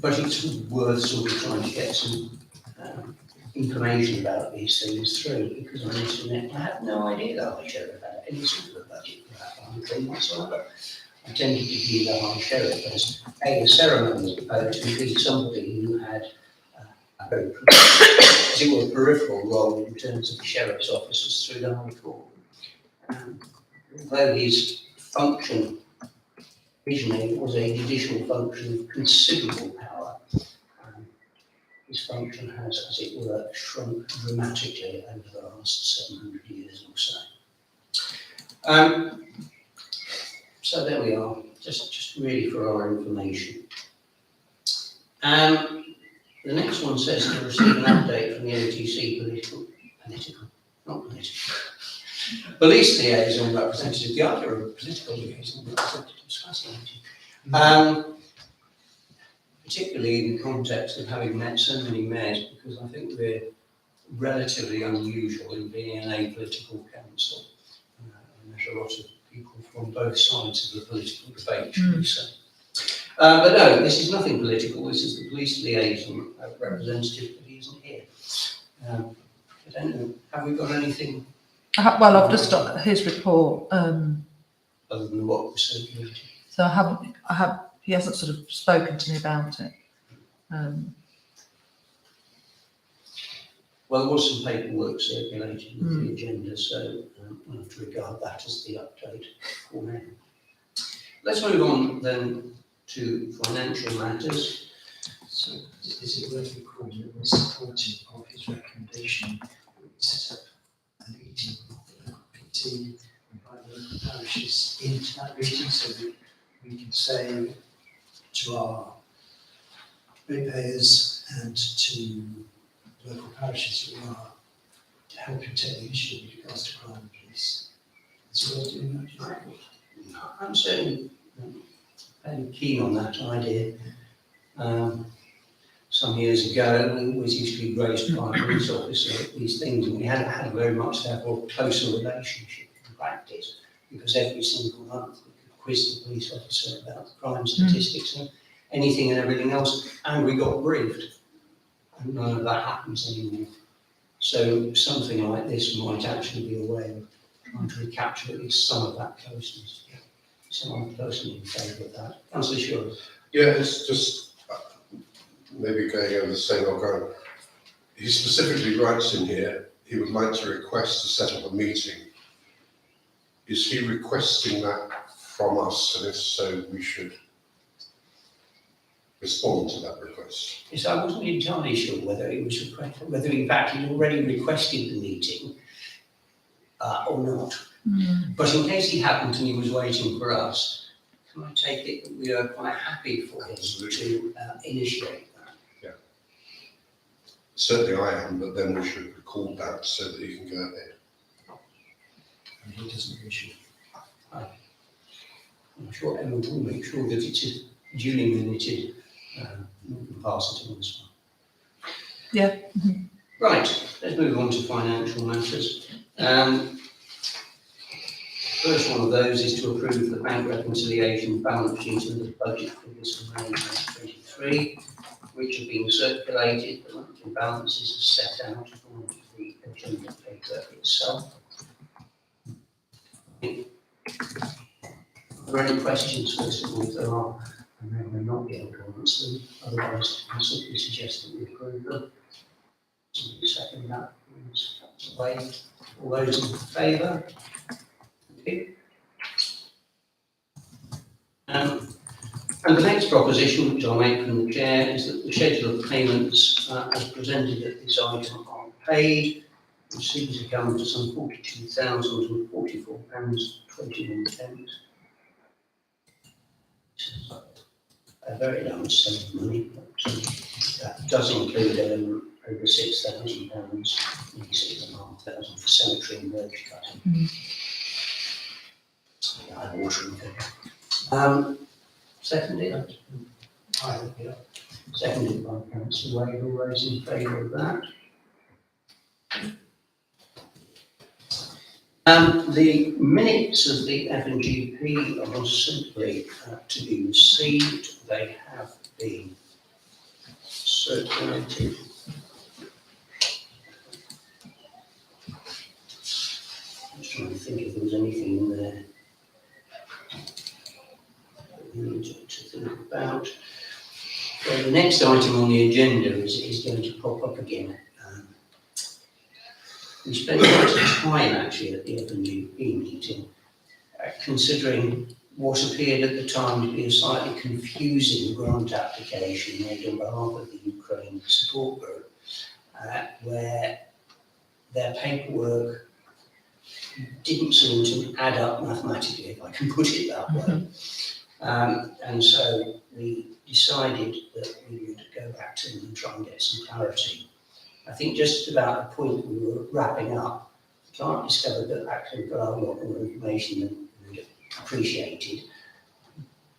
But it's worth sort of trying to get some information about these things through, because on the internet I have no idea that High Sheriff had any sort of budget for that kind of thing whatsoever. I tended to view the High Sheriff as a ceremony opposed to be somebody who had a very, as it were, peripheral role in terms of the sheriff's officers through the High Court. Although his function originally was a judicial function of considerable power, his function has, as it were, shrunk dramatically over the last 700 years or so. So there we are, just really for our information. The next one says to receive an update from the OTC police liaison representative. The idea of a political liaison representative is fascinating. Particularly in the context of having met so many mayors, because I think we're relatively unusual in being an apolitical council. And there's a lot of people from both sides of the political debate, should we say. But no, this is nothing political. This is the police liaison representative, but he isn't here. I don't know, have we got anything Well, I've just got his report, other than what was circulated? so he hasn't sort of spoken to me about it. Well, there was some paperwork circulated with the agenda, so we'll have to regard that as the update for now. Let's move on then to financial matters. So is it worth recalling that we're supportive of his recommendation that we set up a meeting with the local PT, invite local parishes into that meeting so that we can say to our ratepayers and to local parishes that we are helping take the initiative with regards to crime and police. Is it worth doing that, do you think? I'm certainly fairly keen on that idea. Some years ago, we always used to be raised by a police officer at these things, and we hadn't had very much therefore closer relationship in practice, because every single month we could quiz the police officer about the crime statistics and anything and everything else, and we got briefed. And none of that happens anymore. So something like this might actually be a way of trying to recapture at least some of that closeness. So I'm personally in favour of that. Councillor Shore. Yeah, it's just maybe going over the same old ground. He specifically writes in here, he would like to request to set up a meeting is he requesting that from us? And if so, we should respond to that request. Yes, I wasn't entirely sure whether it was whether in fact he'd already requested the meeting or not. But in case he hadn't and he was waiting for us, can I take it that we are quite happy for him to initiate that? Certainly I am, but then we should record that so that he can go ahead. And he doesn't issue. I'm sure Emma will make sure that it is duly minuted and pass it on as well. Yeah. Right, let's move on to financial matters. First one of those is to approve the bank reconciliation balance sheet and the budget figures for May 2023, which have been circulated. The monthly balances are set out on the agenda paper itself. Are there any questions, first of all? If there are, I may not be able to answer them. Otherwise, I simply suggest that we approve them. Somebody second that, please. That's away. All those in favour? Thank you. And the next proposition, which I'll make from the chair, is that the schedule of payments as presented at this item are paid, which seems to come to some £42,044.21. A very large sum of money, but that does include over £6,000, maybe £6,500 for cemetery and verge cutting. Eye-watering thing. Seconded? Seconded by Councillor Wade. All those in favour of that? The minutes of the F&GP are simply to be received. They have been circulated. I'm just trying to think if there was anything in there that we need to think about. Well, the next item on the agenda is going to pop up again. We spent quite a time actually at the F&GP meeting considering what appeared at the time to be a slightly confusing grant application made on behalf of the Ukraine Support Group, where their paperwork didn't seem to add up mathematically, if I can put it that way. And so we decided that we would go back to them and try and get some clarity. I think just about the point we were wrapping up, the client discovered that actually got a lot more information than we appreciated,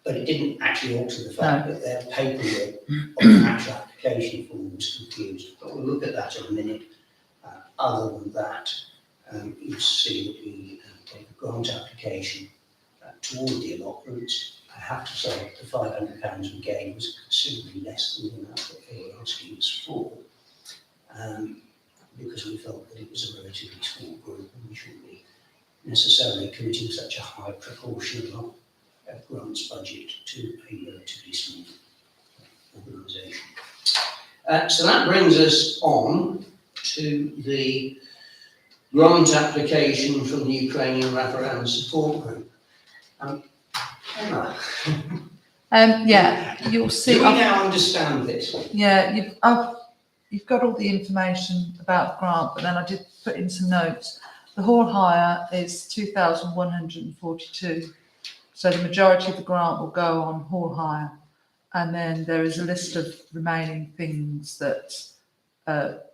but it didn't actually alter the fact that their paperwork on the actual application form was confused. But we'll look at that in a minute. Other than that, you'll see that we gave a grant application toward the allotments. I have to say the £500 we gave was considerably less than the amount that they were asking us for. Because we felt that it was a relatively small group and we shouldn't be necessarily committing such a high proportion of our grants budget to a relatively small organisation. So that brings us on to the grant application from the Ukrainian Wraparound Support Group. Emma, Yeah, you'll see. do we now understand this? Yeah, you've got all the information about the grant, but then I did put in some notes. The hall hire is 2,142. So the majority of the grant will go on hall hire. And then there is a list of remaining things that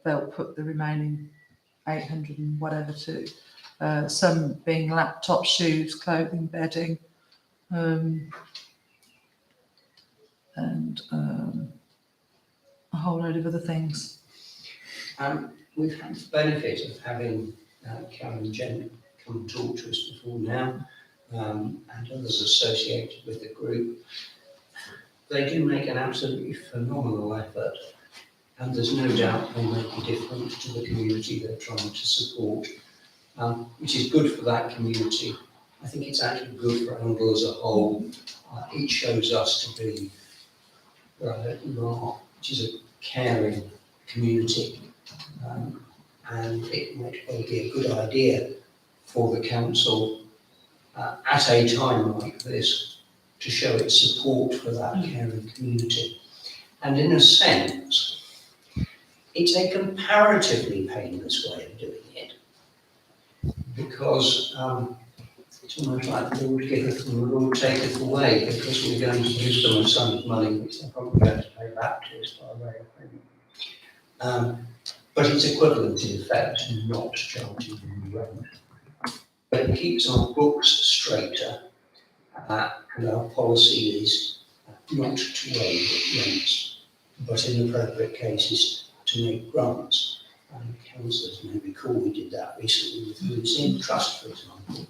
they'll put the remaining 800 and whatever to. Some being laptop, shoes, clothing, bedding, and a whole load of other things. We've had the benefit of having Karen and Jen come and talk to us before now, and others associated with the group. They do make an absolutely phenomenal effort, and there's no doubt they make a difference to the community they're trying to support, which is good for that community. I think it's actually good for Angle as a whole. It shows us to be which is a caring community, and it might well be a good idea for the council at a time like this to show its support for that caring community. And in a sense, it's a comparatively painless way of doing it, because it's almost like the Lord giveth and the Lord taketh away, because we're going to give them a sum of money which they're probably going to pay back to us by way of payment. But it's equivalent in effect to not charging them rent. But it keeps our books straighter, and our policy is not to waive rents, but in appropriate cases to make grants. Councillors may recall we did that recently with Museum Trust, for example.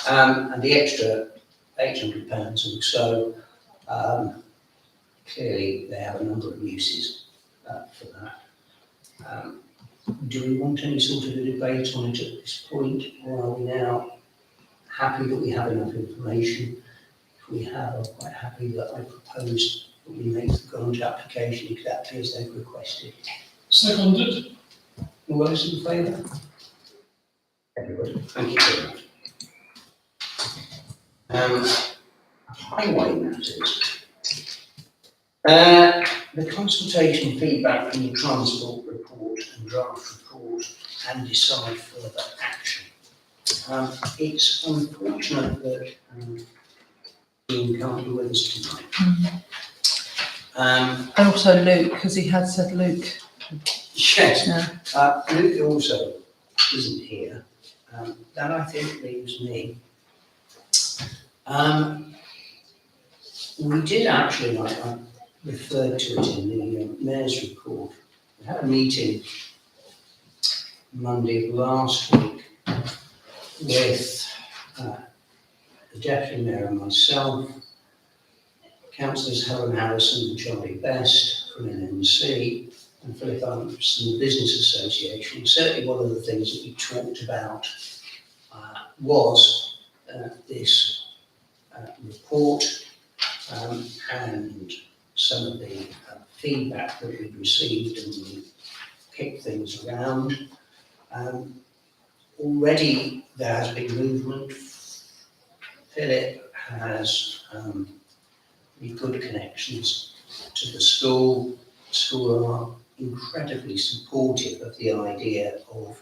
And the extra £800 or so, clearly they have a number of uses for that. Do we want any sort of a debate on it at this point, or are we now happy that we have enough information? If we have, I'm quite happy that I propose that we make the grant application exactly as they've requested. Seconded. All those in favour? Everybody, thank you very much. Highway matters. The consultation feedback from the transport report and draft report and decide further action. It's unfortunate that Ian can't be with us tonight. And also Luke, because he had said Luke. Yes, Yeah. Luke also isn't here. That I think leaves me. We did actually, like I referred to it in the Mayor's report, we had a meeting Monday of last week with the Deputy Mayor and myself, Councillors Helen Harrison and Charlie Best from NMC, and Philip Amps from the Business Association. Certainly one of the things that we talked about was this report and some of the feedback that we'd received, and we kicked things around. Already there has been movement. Philip has really good connections to the school. The school are incredibly supportive of the idea of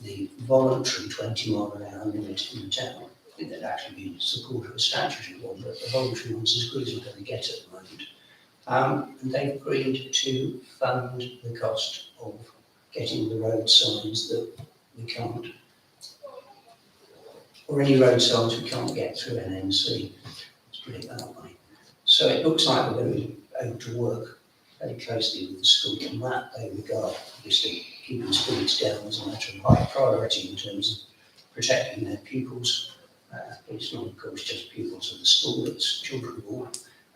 the voluntary 20-mile-an-hour limit in the town. I think they'd actually be in support of a statutory one, but the voluntary one's as good as we're going to get at the moment. And they've agreed to fund the cost of getting the road signs that we can't, or any road signs we can't get through NNC. Let's put it that way. So it looks like we're going to be able to work very closely with the school in that they regard, obviously, keeping speeds down as a matter of high priority in terms of protecting their pupils. It's not, of course, just pupils of the school, it's children of all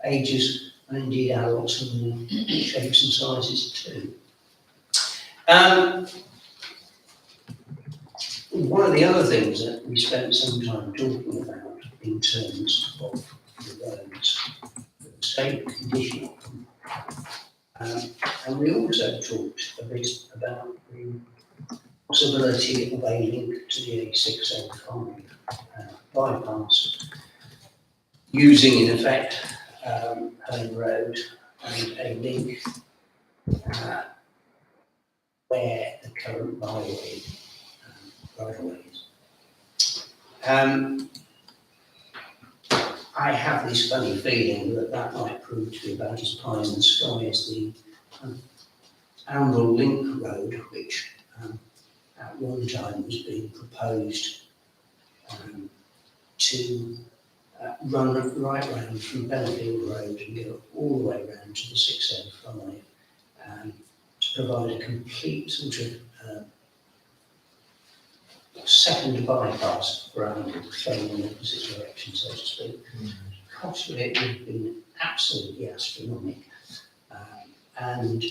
ages, and indeed adults of all shapes and sizes too. One of the other things that we spent some time talking about in terms of the roads, the state condition of them, and we also talked a bit about the possibility of a link to the A605 bypass, using in effect Home Road and a link where the current right-of-way is. I have this funny feeling that that might prove to be about as pie in the sky as the Amble Link Road, which at one time was being proposed to run right round from Benfield Road and go all the way round to the 605 to provide a complete sort of second bypass for Amble, going in the opposite direction, so to speak. The cost of it would have been absolutely astronomical. And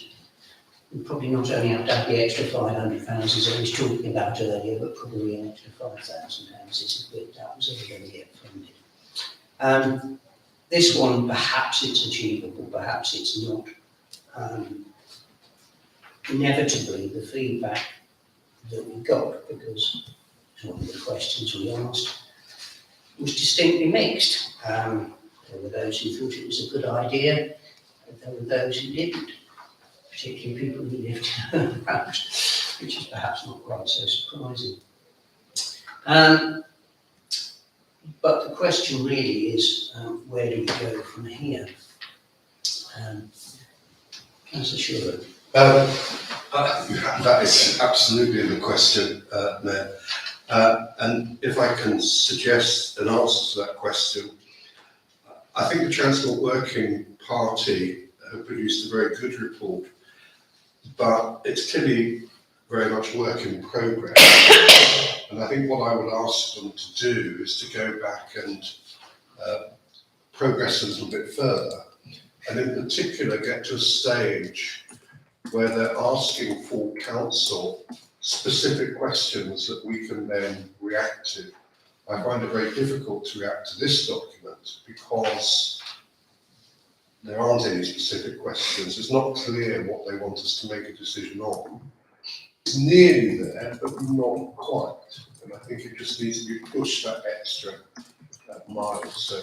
we probably not only have to have the extra £500 as I was talking about earlier, but probably an extra £5,000 if that was ever going to get funded. This one, perhaps it's achievable, perhaps it's not. Inevitably, the feedback that we got, because it's one of the questions we asked, was distinctly mixed. There were those who thought it was a good idea, and there were those who didn't, particularly people who lived around, which is perhaps not quite so surprising. But the question really is, where do we go from here? Councillor Shure. That is absolutely the question, Mayor. And if I can suggest an answer to that question, I think the Transport Working Party have produced a very good report, but it's clearly very much work in progress. And I think what I would ask them to do is to go back and progress a little bit further, and in particular get to a stage where they're asking for council specific questions that we can then react to. I find it very difficult to react to this document because there aren't any specific questions. It's not clear what they want us to make a decision on. It's nearly there, but not quite. And I think it just needs to be pushed that extra mile. So,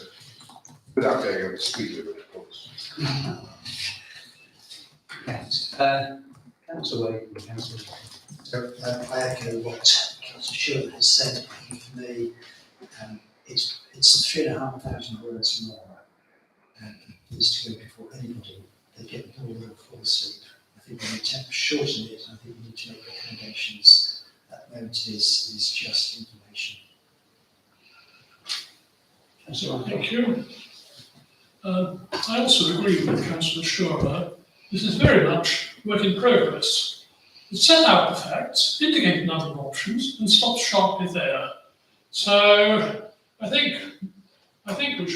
without going over the speed limit, of course. Yes. Councillor Wade, Councillor. So I echo what Councillor Shure has said. For me, it's 3,500 words more is to go before anybody. They get bored or fall asleep. I think we need to shorten it. I think we need to make recommendations. At the moment, it is just information. Councillor Thank you. I also agree with Councillor Shure. This is very much work in progress. It set out the facts, indicated other options, and stopped sharply there. So I think we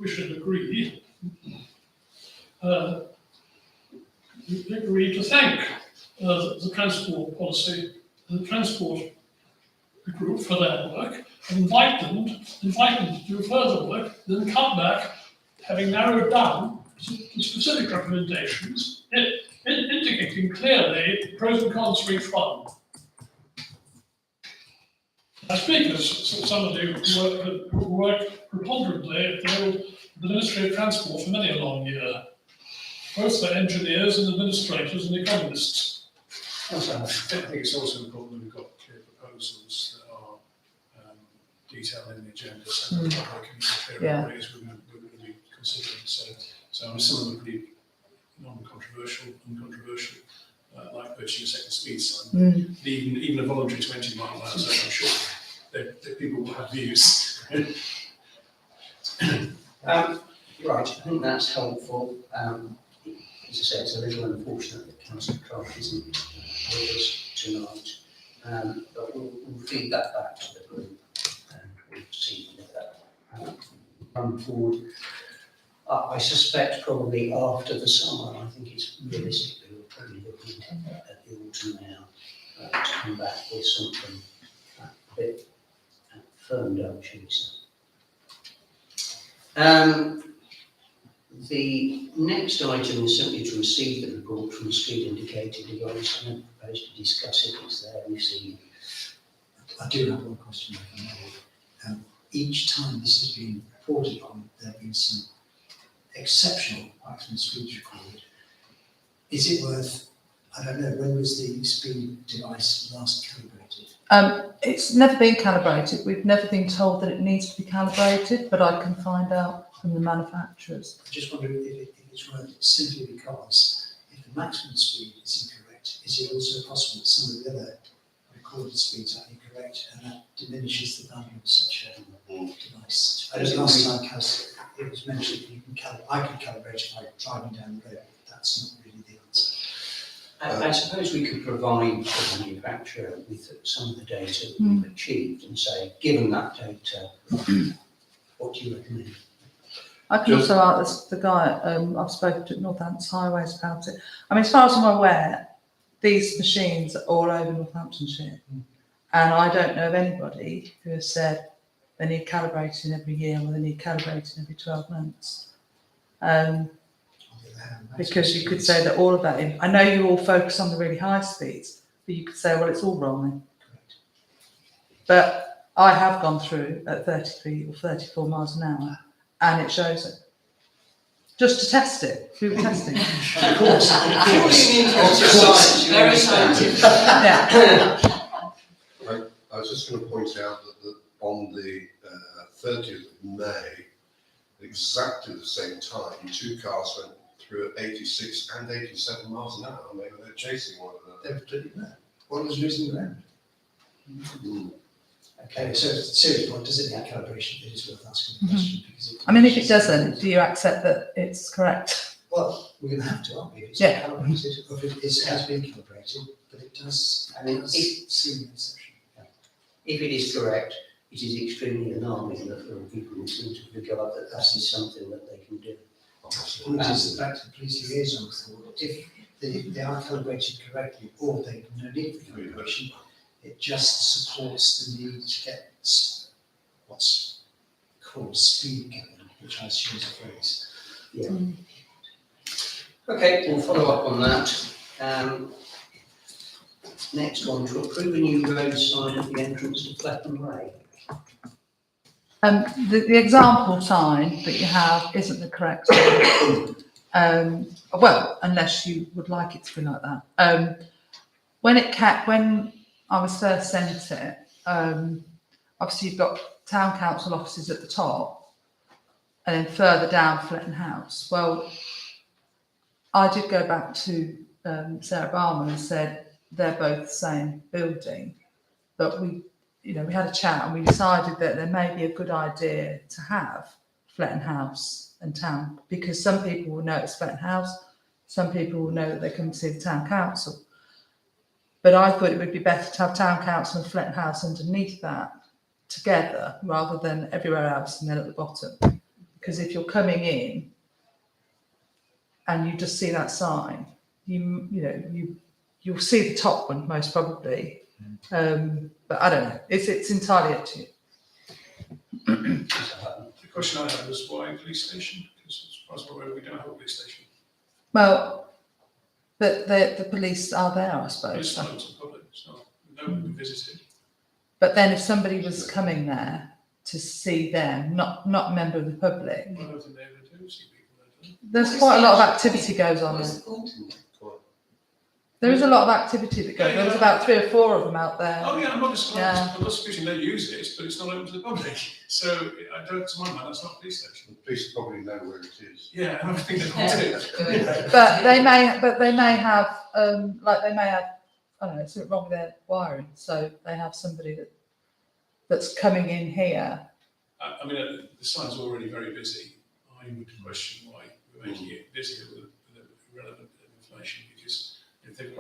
should agree. Agree to thank the transport policy, the transport group for their work, and invite them to do further work, then come back, having narrowed down to specific recommendations, indicating clearly pros and cons for each one. I speak as somebody who worked preponderantly at the Ministry of Transport for many a long year. Both the engineers and administrators and economists. I think it's also important that we've got clear proposals that are detailed in the agenda, so that the public can be clear on what it is we're going to be considering. So some of them are pretty non-controversial, uncontroversial, like purchasing a second speed sign. Even a voluntary 20 mile an hour zone, I'm sure that people will have views. Right, I think that's helpful. As I say, it's a little unfortunate that Councillor Clark isn't with us tonight, but we'll feed that back to the group and we'll see if that comes forward. I suspect probably after the summer. I think it's realistically we're probably looking at the autumn now to come back with something a bit firmed up, shall we say. The next item is simply to receive the report from the street indicated device. I don't propose to discuss it, it's there received. I do have one question, if I may. Each time this has been reported on, there have been some exceptional maximum speeds recorded. Is it worth, I don't know, when was the speed device last calibrated? It's never been calibrated. We've never been told that it needs to be calibrated, but I can find out from the manufacturers. I just wonder if it's worth it simply because if the maximum speed is incorrect, is it also possible that some of the other recorded speeds are incorrect and that diminishes the value of such a device? As last time it was mentioned that you can I can calibrate it by driving down the road, but that's not really the answer. I suppose we could provide the manufacturer with some of the data that we've achieved and say, given that data, what do you recommend? I can also ask the guy, I've spoken to Northampton Highways about it. I mean, as far as I'm aware, these machines are all over Northamptonshire. And I don't know of anybody who has said they need calibrating every year or they need calibrating every 12 months. Because you could say that all of that, I know you all focus on the really high speeds, but you could say, well, it's all wrong then. But I have gone through at 33 or 34 miles an hour, and it shows it. Just to test it, through testing. Of course, Purely in the interest of science, you Very understand. scientific. I was just going to point out that on the 30th of May, exactly the same time, two cars went through at 86 and 87 miles an hour. Maybe they're chasing one another. they're pretty bad. One was losing ground. Mm. Okay, so serious point, does it need calibration? It is worth asking the question because I mean, if it doesn't, do you accept that it's correct? well, we're going to have to, aren't we? If it's Yeah. not calibrated, or if it has been calibrated, but it does, I mean, seem an exception. if it is correct, it is extremely alarming that there are people who seem to regard that that is something that they can do. Well, it is the fact that the police liaison thought if they are calibrated correctly or they no need for calibration, it just supports the need to get what's called speed going, which I assume is a phrase. Yeah. Okay, we'll follow up on that. Next one, to approve a new road sign at the entrance to Clapham Way. The example sign that you have isn't the correct one. Well, unless you would like it to be like that. When I was first sent it, obviously you've got town council offices at the top, and then further down Fletton House. Well, I did go back to Sarah Barman and said they're both the same building, but we had a chat and we decided that there may be a good idea to have Fletton House and town, because some people will know it's Fletton House, some people will know that they come to see the town council. But I thought it would be better to have town council and Fletton House underneath that together rather than everywhere else and then at the bottom. Because if you're coming in and you just see that sign, you'll see the top one most probably. But I don't know. It's entirely up to you. The question I had was why police station? Because as far as I'm aware, we don't have a police station. Well, but the police are there, I It's suppose. not open to the public, it's not, no one can visit it. But then if somebody was coming there to see them, not a member of the public, I don't think they ever do see people there, do there's quite a lot of activity goes on What's there. the point in it? There is a lot of activity that goes. There was about 3 or 4 of them out there. Oh, yeah, I'm not Yeah. disputing they use it, but it's not open to the public. So I don't, to my mind, that's not a police station. The police probably know where it is. Yeah, I think they all do. But they may have, I don't know, something wrong with their wiring. So they have somebody that's coming in here. I mean, the site's already very busy. I would question why we're making it busier with irrelevant information, because if they've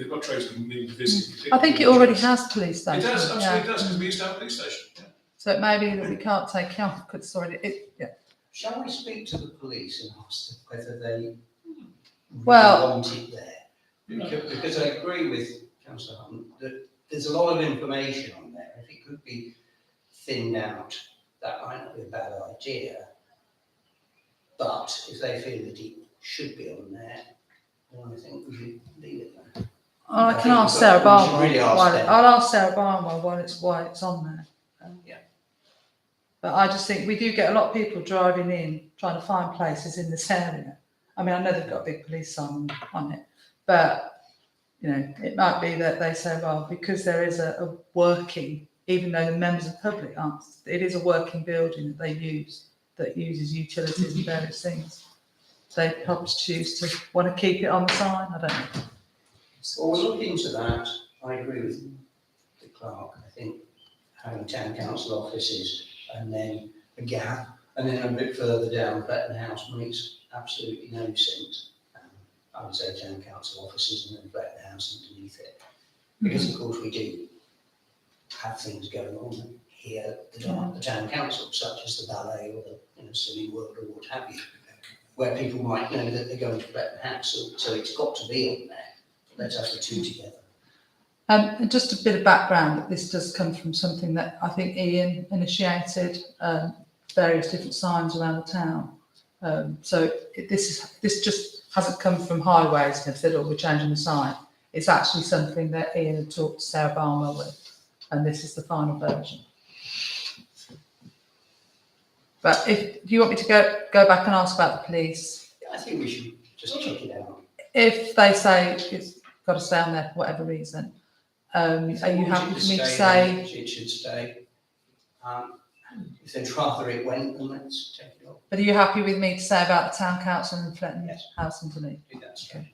got tradesmen who need to visit. I think it already has police It stations. does, absolutely yeah. it does, because we used to have a police station. Yeah. So it may be that we can't take it off because it's already, Shall we speak to the police and ask them whether they really Well- want it there? Because I agree with Councillor Hutton that there's a lot of information on there. If it could be thinned out, that might not be a bad idea. But if they feel that it should be on there, then I think we should leave it there. I can think ask we Sarah should Barnwell. really ask why- them. I'll ask Sarah Barnwell why it's on there. Yeah. But I just think we do get a lot of people driving in, trying to find places in this area. I mean, I know they've got a big police sign on it, but, it might be that they say, well, because there is a working, even though the members of the public aren't, it is a working building that they use, that uses utilities and various things. They probably choose to want to keep it on the sign, I don't know. Well, we'll look into that. I agree with the clerk. I think having town council offices and then a gap and then a bit further down Fletton House makes absolutely no sense. I would say town council offices and then Fletton House underneath it. Because of course we do have things going on here that aren't the town council, such as the ballet or the Silly World or what have you, where people might know that they're going to Fletton House, so it's got to be on there. Let's have the two together. And just a bit of background, that this does come from something that I think Ian initiated, various different signs around the town. This just hasn't come from highways and said, oh, we're changing the sign. It's actually something that Ian had talked to Sarah Barnwell with, and this is the final version. But if, do you want me to go back and ask about the police? I think we should just check it out. If they say it's got to stay on there for whatever reason, are you happy for me to say? It should stay. If they'd rather it went, then let's take it off. But are you happy with me to say about the town council and Fletton Yes. House and Delete? Do that straight.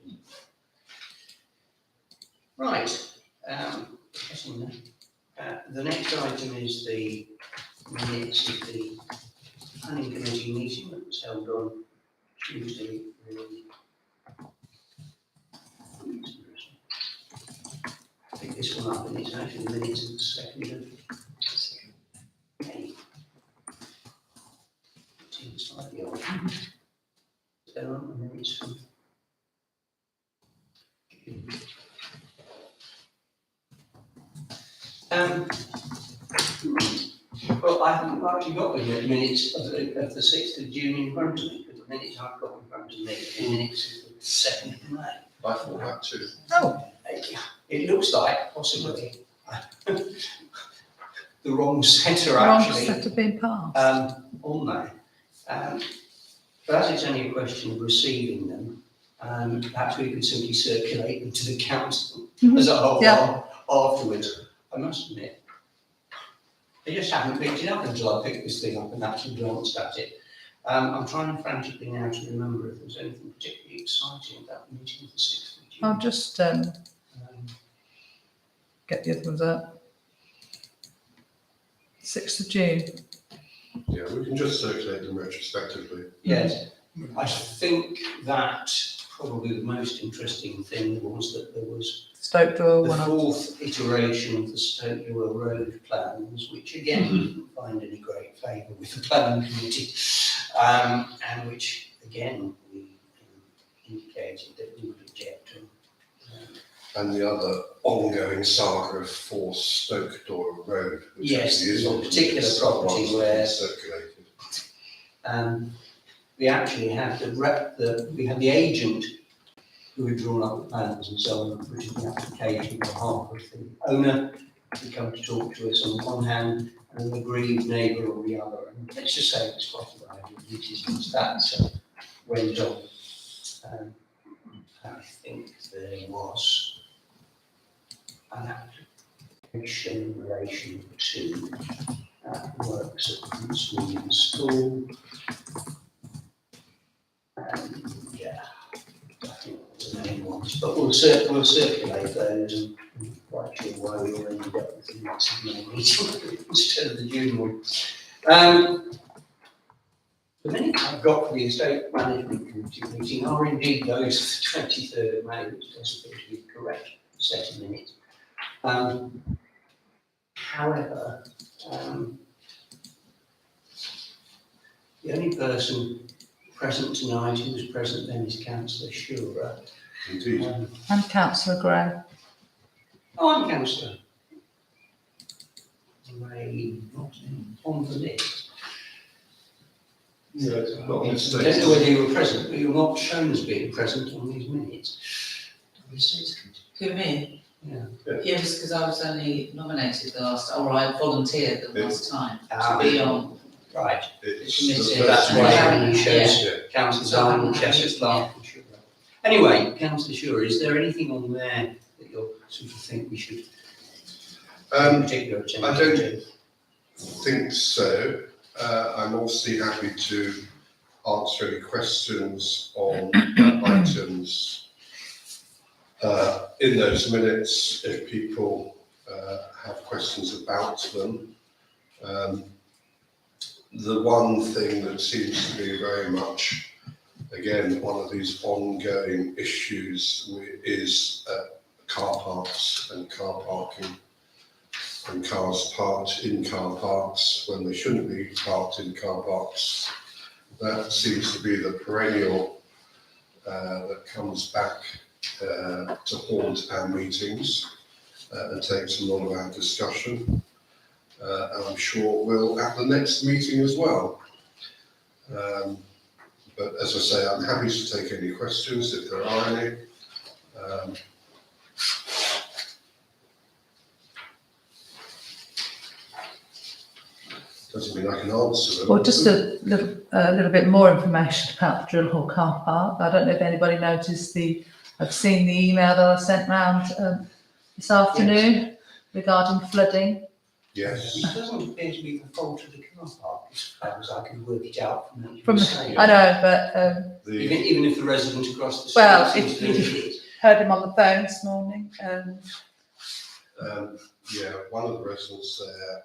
Right, getting there. The next item is the minutes of the planning committee meeting that was held on Tuesday. I picked this one up and it's actually the minutes of the 2nd of May. Seems slightly odd. There aren't the minutes from well, I haven't actually got the minutes of the 6th of June in front of me, but the minutes I've got in front of me are the minutes of the 2nd of May. I thought that too. Oh, It looks like possibly the wrong set are wrong actually set have been passed. on there. But as it's only a question of receiving them, perhaps we could simply circulate them to the council as a whole Yeah. afterwards. I must admit, I just haven't picked it up until I picked this thing up and actually glanced at it. I'm trying frantically now to remember if there's anything particularly exciting about the meeting of the 6th of June. I'll just get the other ones out. 6th of June. Yeah, we can just circulate them retrospectively. Yes, I think that probably the most interesting thing was that there was Stoke Doyle the one. 4th iteration of the Stoke Doyle Road plans, which again didn't find any great favour with the planning committee, and which again we indicated that we would object to. And the other ongoing saga of 4 Stoke Doyle Road, which Yes, actually is the on the particular list, property once it's been where- circulated. We actually had we had the agent who had drawn up the plans and so on, which is the application on behalf of the owner to come to talk to us on one hand and an aggrieved neighbour on the other. And let's just say it was quite a variety of duties and that went on. I think there was an application in relation to works at Prince William School. Yeah, I think the main ones, but we'll circulate those and I'm quite sure why we all ended up with the next meeting instead of the June one. The minutes I've got for the estate management committee meeting are indeed those of the 23rd of May, which does appear to be the correct set of minutes. However, the only person present tonight who was present then is Councillor Shearer. Indeed. And Councillor Gray. I'm Councillor Gray, not on the list. Yeah, it's not I mistake. don't know whether you were present, but you're not shown as being present on these minutes. Who, me? Yeah. Yeah, just because I was only nominated the last, or I volunteered the last time Ah, to be on. Right, It's Committee. the that's first why one. it only shows Yeah. Councillors So I'm- Arnold, Cheshire, Clark and Shearer. Anyway, Councillor Shearer, is there anything on there that you sort of think we should pay particular attention I don't- to? Think so. I'm obviously happy to answer any questions on items in those minutes if people have questions about them. The one thing that seems to be very much, again, one of these ongoing issues is car parks and car parking. And cars parked in car parks when they shouldn't be parked in car parks. That seems to be the perennial that comes back to haunt our meetings and takes a lot of our discussion. And I'm sure will at the next meeting as well. But as I say, I'm happy to take any questions if there are any. Doesn't mean I can answer them. Well, just a little bit more information about the Drill Hall car park. I don't know if anybody noticed I've seen the email that I sent round this afternoon regarding flooding. Yes. It doesn't appear to be the fault of the car park, as far as I can work it out from what you From were the- saying. I know, but The, Even if the resident across the street Well, seems if- to think it. heard him on the phone this morning. yeah, one of the residents there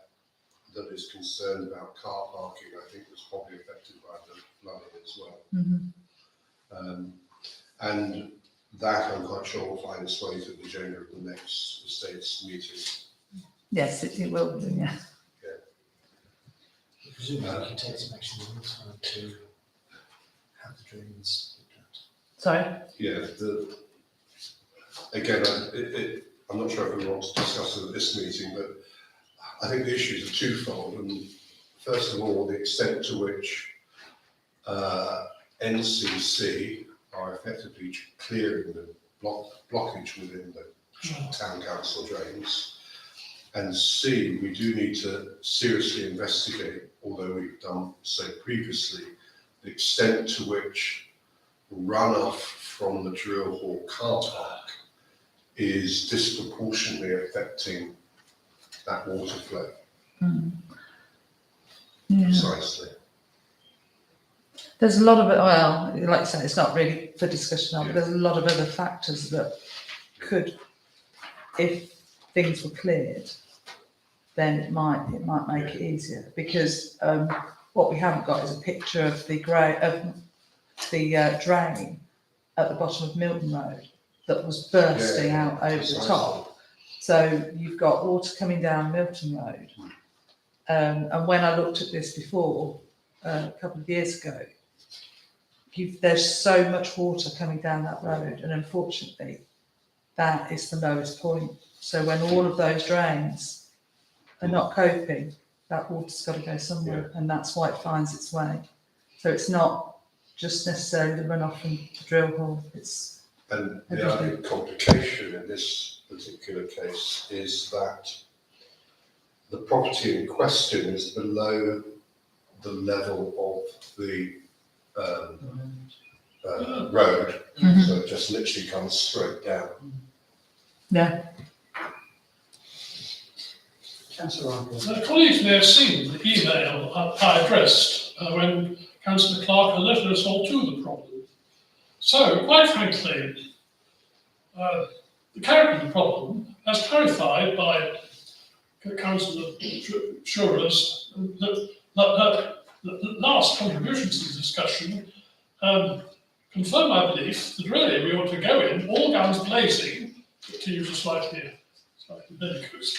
that is concerned about car parking, I think was probably affected by the flooding as well. Mhm. And that, I'm quite sure, will find its way to the agenda of the next estates meeting. Yes, it will do, yeah. Presumably we can take some action in the meantime to have the drains looked at. Sorry. Yeah, again, I'm not sure if we want to discuss it at this meeting, but I think the issues are twofold. And first of all, the extent to which NCC are effectively clearing the blockage within the town council drains. And C, we do need to seriously investigate, although we've done so previously, the extent to which runoff from the Drill Hall car park is disproportionately affecting that water flow. Yeah. Precisely. There's a lot of it, well, like you said, it's not really for discussion now, but there's a lot of other factors that could, if things were cleared, then it might make it easier, because what we haven't got is a picture of the drain at the bottom of Milton Road that was bursting out over the Precisely. top. So you've got water coming down Milton Road. And when I looked at this before, a couple of years ago, there's so much water coming down that road, and unfortunately, that is the lowest point. So when all of those drains are not coping, that water's got to go somewhere, and that's why it finds its way. So it's not just necessarily the runoff from the Drill Hall, it's And the other complication in this particular case is that the property in question is below the level of the road, Mhm. so it just literally comes straight down. yeah. Councillor Arundel. The colleagues may have seen the email I addressed when Councillor Clark alerted us all to the problem. So, quite frankly, the character of the problem, as clarified by Councillor Shura's the last contribution to the discussion, confirm my belief that really we ought to go in, all guns blazing, to use a slightly bellicose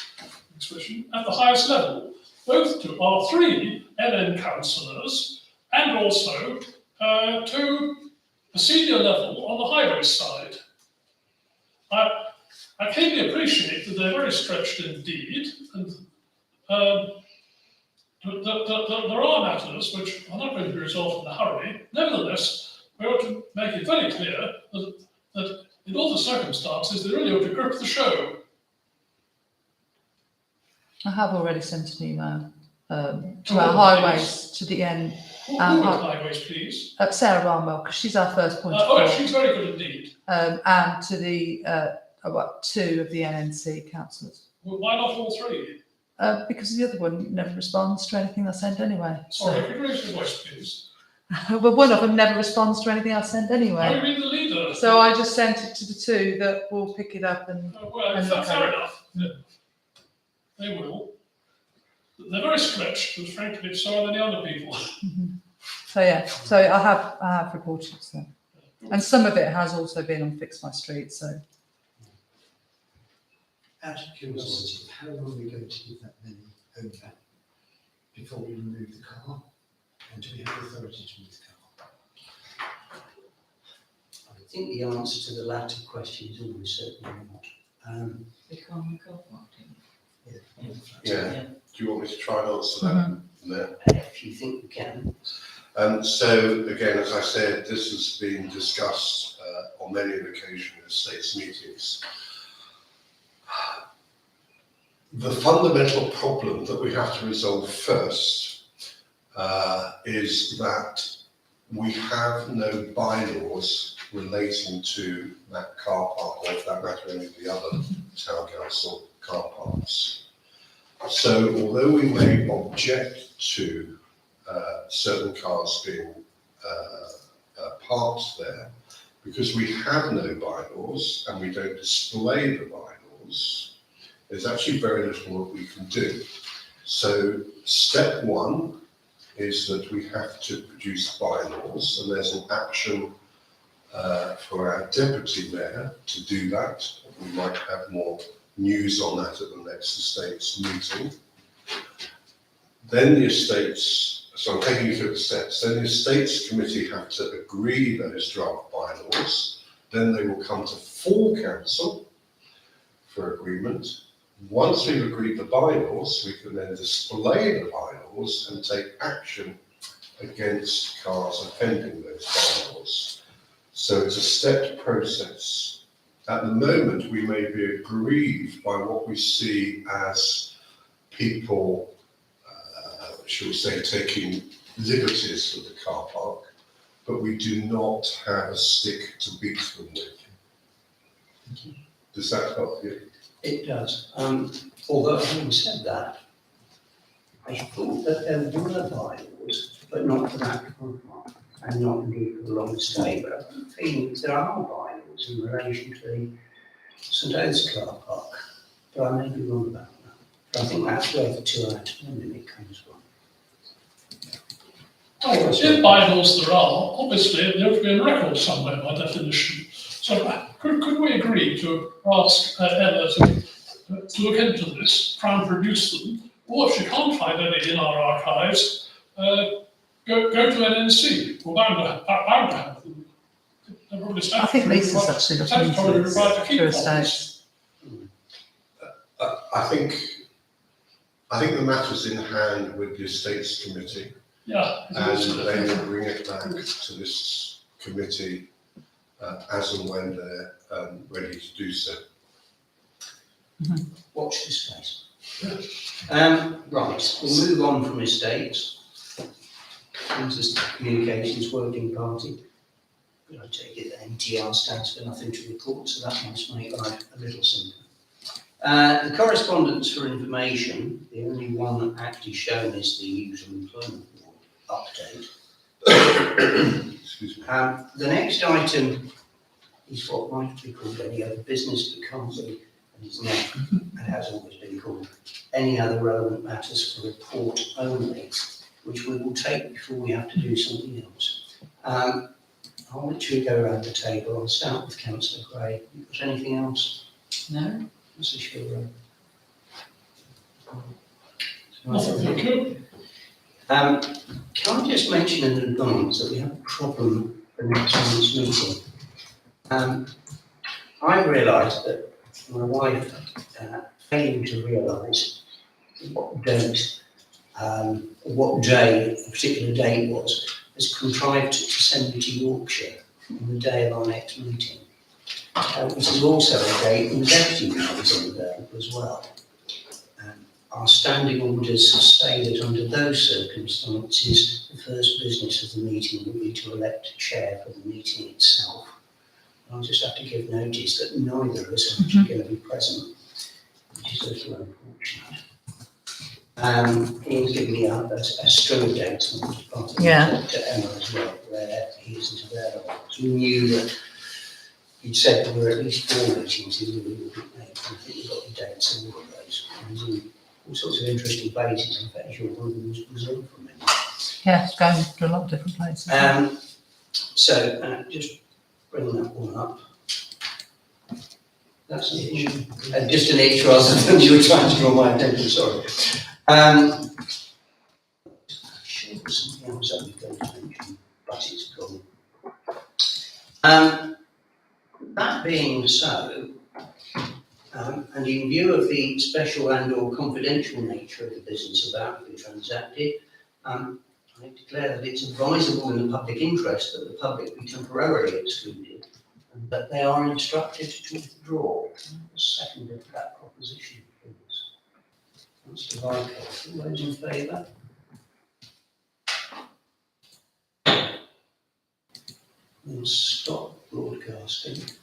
expression, at the highest level, both to our three LN councillors and also to the senior level on the highway side. I keenly appreciate that they're very stretched indeed, and there are matters which are not going to be resolved in a hurry. Nevertheless, we ought to make it very clear that in all the circumstances, they really ought to grip the show. I have already sent an email to To our all highways, to the end, Who are the highways, please? Sarah Barnwell, because she's our first point of Oh, call, she's very good indeed. and to the two of the NNC councillors. Well, why not all three? Because the other one never responds to anything I send anyway. Sorry, could you raise your voice, please? Well, one of them never responds to anything I send I anyway. mean the leader. So I just sent it to the two that will pick it up and Well, and look fair at it. enough. Yeah. They will. They're very stretched, and frankly, so are many other people. So yeah, so I have reported to them, and some of it has also been on Fix My Street. So Out of curiosity, how long are we going to give that money over before we remove the car? And do we have authority to remove the car? I think the answer to the latter question is almost certainly not. We can't go on. Yeah. Do you want me to try and answer that? No. If you think you can. So again, as I said, this has been discussed on many occasions in estates meetings. The fundamental problem that we have to resolve first is that we have no bylaws relating to that car park, or for that matter, any of the other town council car parks. So although we may object to certain cars being parked there, because we have no bylaws and we don't display the bylaws, there's actually very little that we can do. So step one is that we have to produce bylaws, and there's an action for our deputy mayor to do that. We might have more news on that at the next estates meeting. Then the estates, so I'm taking you through the steps, then the estates committee have to agree those draft bylaws, then they will come to full council for agreement. Once we've agreed the bylaws, we can then display the bylaws and take action against cars offending those bylaws. So it's a stepped process. At the moment, we may be aggrieved by what we see as people, shall we say, taking liberties with the car park, but we do not have a stick to beat them with. Does that help you? It does. Although having said that, I thought that there were bylaws, but not for that car park, and not indeed for the long stay. But I have a feeling there are bylaws in relation to the St Oaths car park, but I may be wrong about that. But I think that's where the 2 hour time limit comes from. Oh, if bylaws there are, obviously they have to be in record somewhere by definition. So could we agree to ask Ella to look into this, try and produce them, or if she can't find any in our archives, go to NNC. We're bound to have them. I think Lisa's actually looking into this through estates. I think the matter's in hand with the estates committee, Yeah. and they will bring it back to this committee as and when they're ready to do so. Watch this space. Right, we'll move on from estates into the communications working party. But I take it that NTR stands for nothing to report, so that must make life a little simpler. The correspondence for information, the only one actually shown is the usual employment board update. Excuse me. The next item is what might be called any other business, but can't be, and is now, and has always been called, any other relevant matters for report only, which we will take before we have to do something else. I'll literally go around the table. I'll start with Councillor Gray. You got anything else? No? Councillor Shilrow? Nothing, thank you. Can I just mention in advance that we have a problem for next month's meeting? I realised that my wife, failing to realise what date, what day, a particular date was, has contrived to send me to Yorkshire on the day of our next meeting. Which is also a date when the deputy mayor was in there as well. Our standing orders say that under those circumstances, the first business of the meeting will be to elect a chair for the meeting itself. I'll just have to give notice that neither of us are actually going to be present, which is a little unfortunate. Ian's given me a string of dates on this part to Emma as well, where he isn't available. So we knew that he'd said there were at least 4 meetings in the week. I think we've got the dates and all of those. And all sorts of interesting places. I'm fairly sure one of them was Brazil from memory. Yeah, it's going to a lot of different places. So just bring that one up. That's an itch. Just an itch rather than you were trying to draw my attention, sorry. I'm sure there's something else I was going to mention, but it's gone. That being so, and in view of the special and/or confidential nature of the business about to be transacted, I declare that it's advisable in the public interest that the public be temporarily excluded, and that they are instructed to withdraw. Second of that proposition, please. Councillor Vico, all those in favour? stop broadcasting.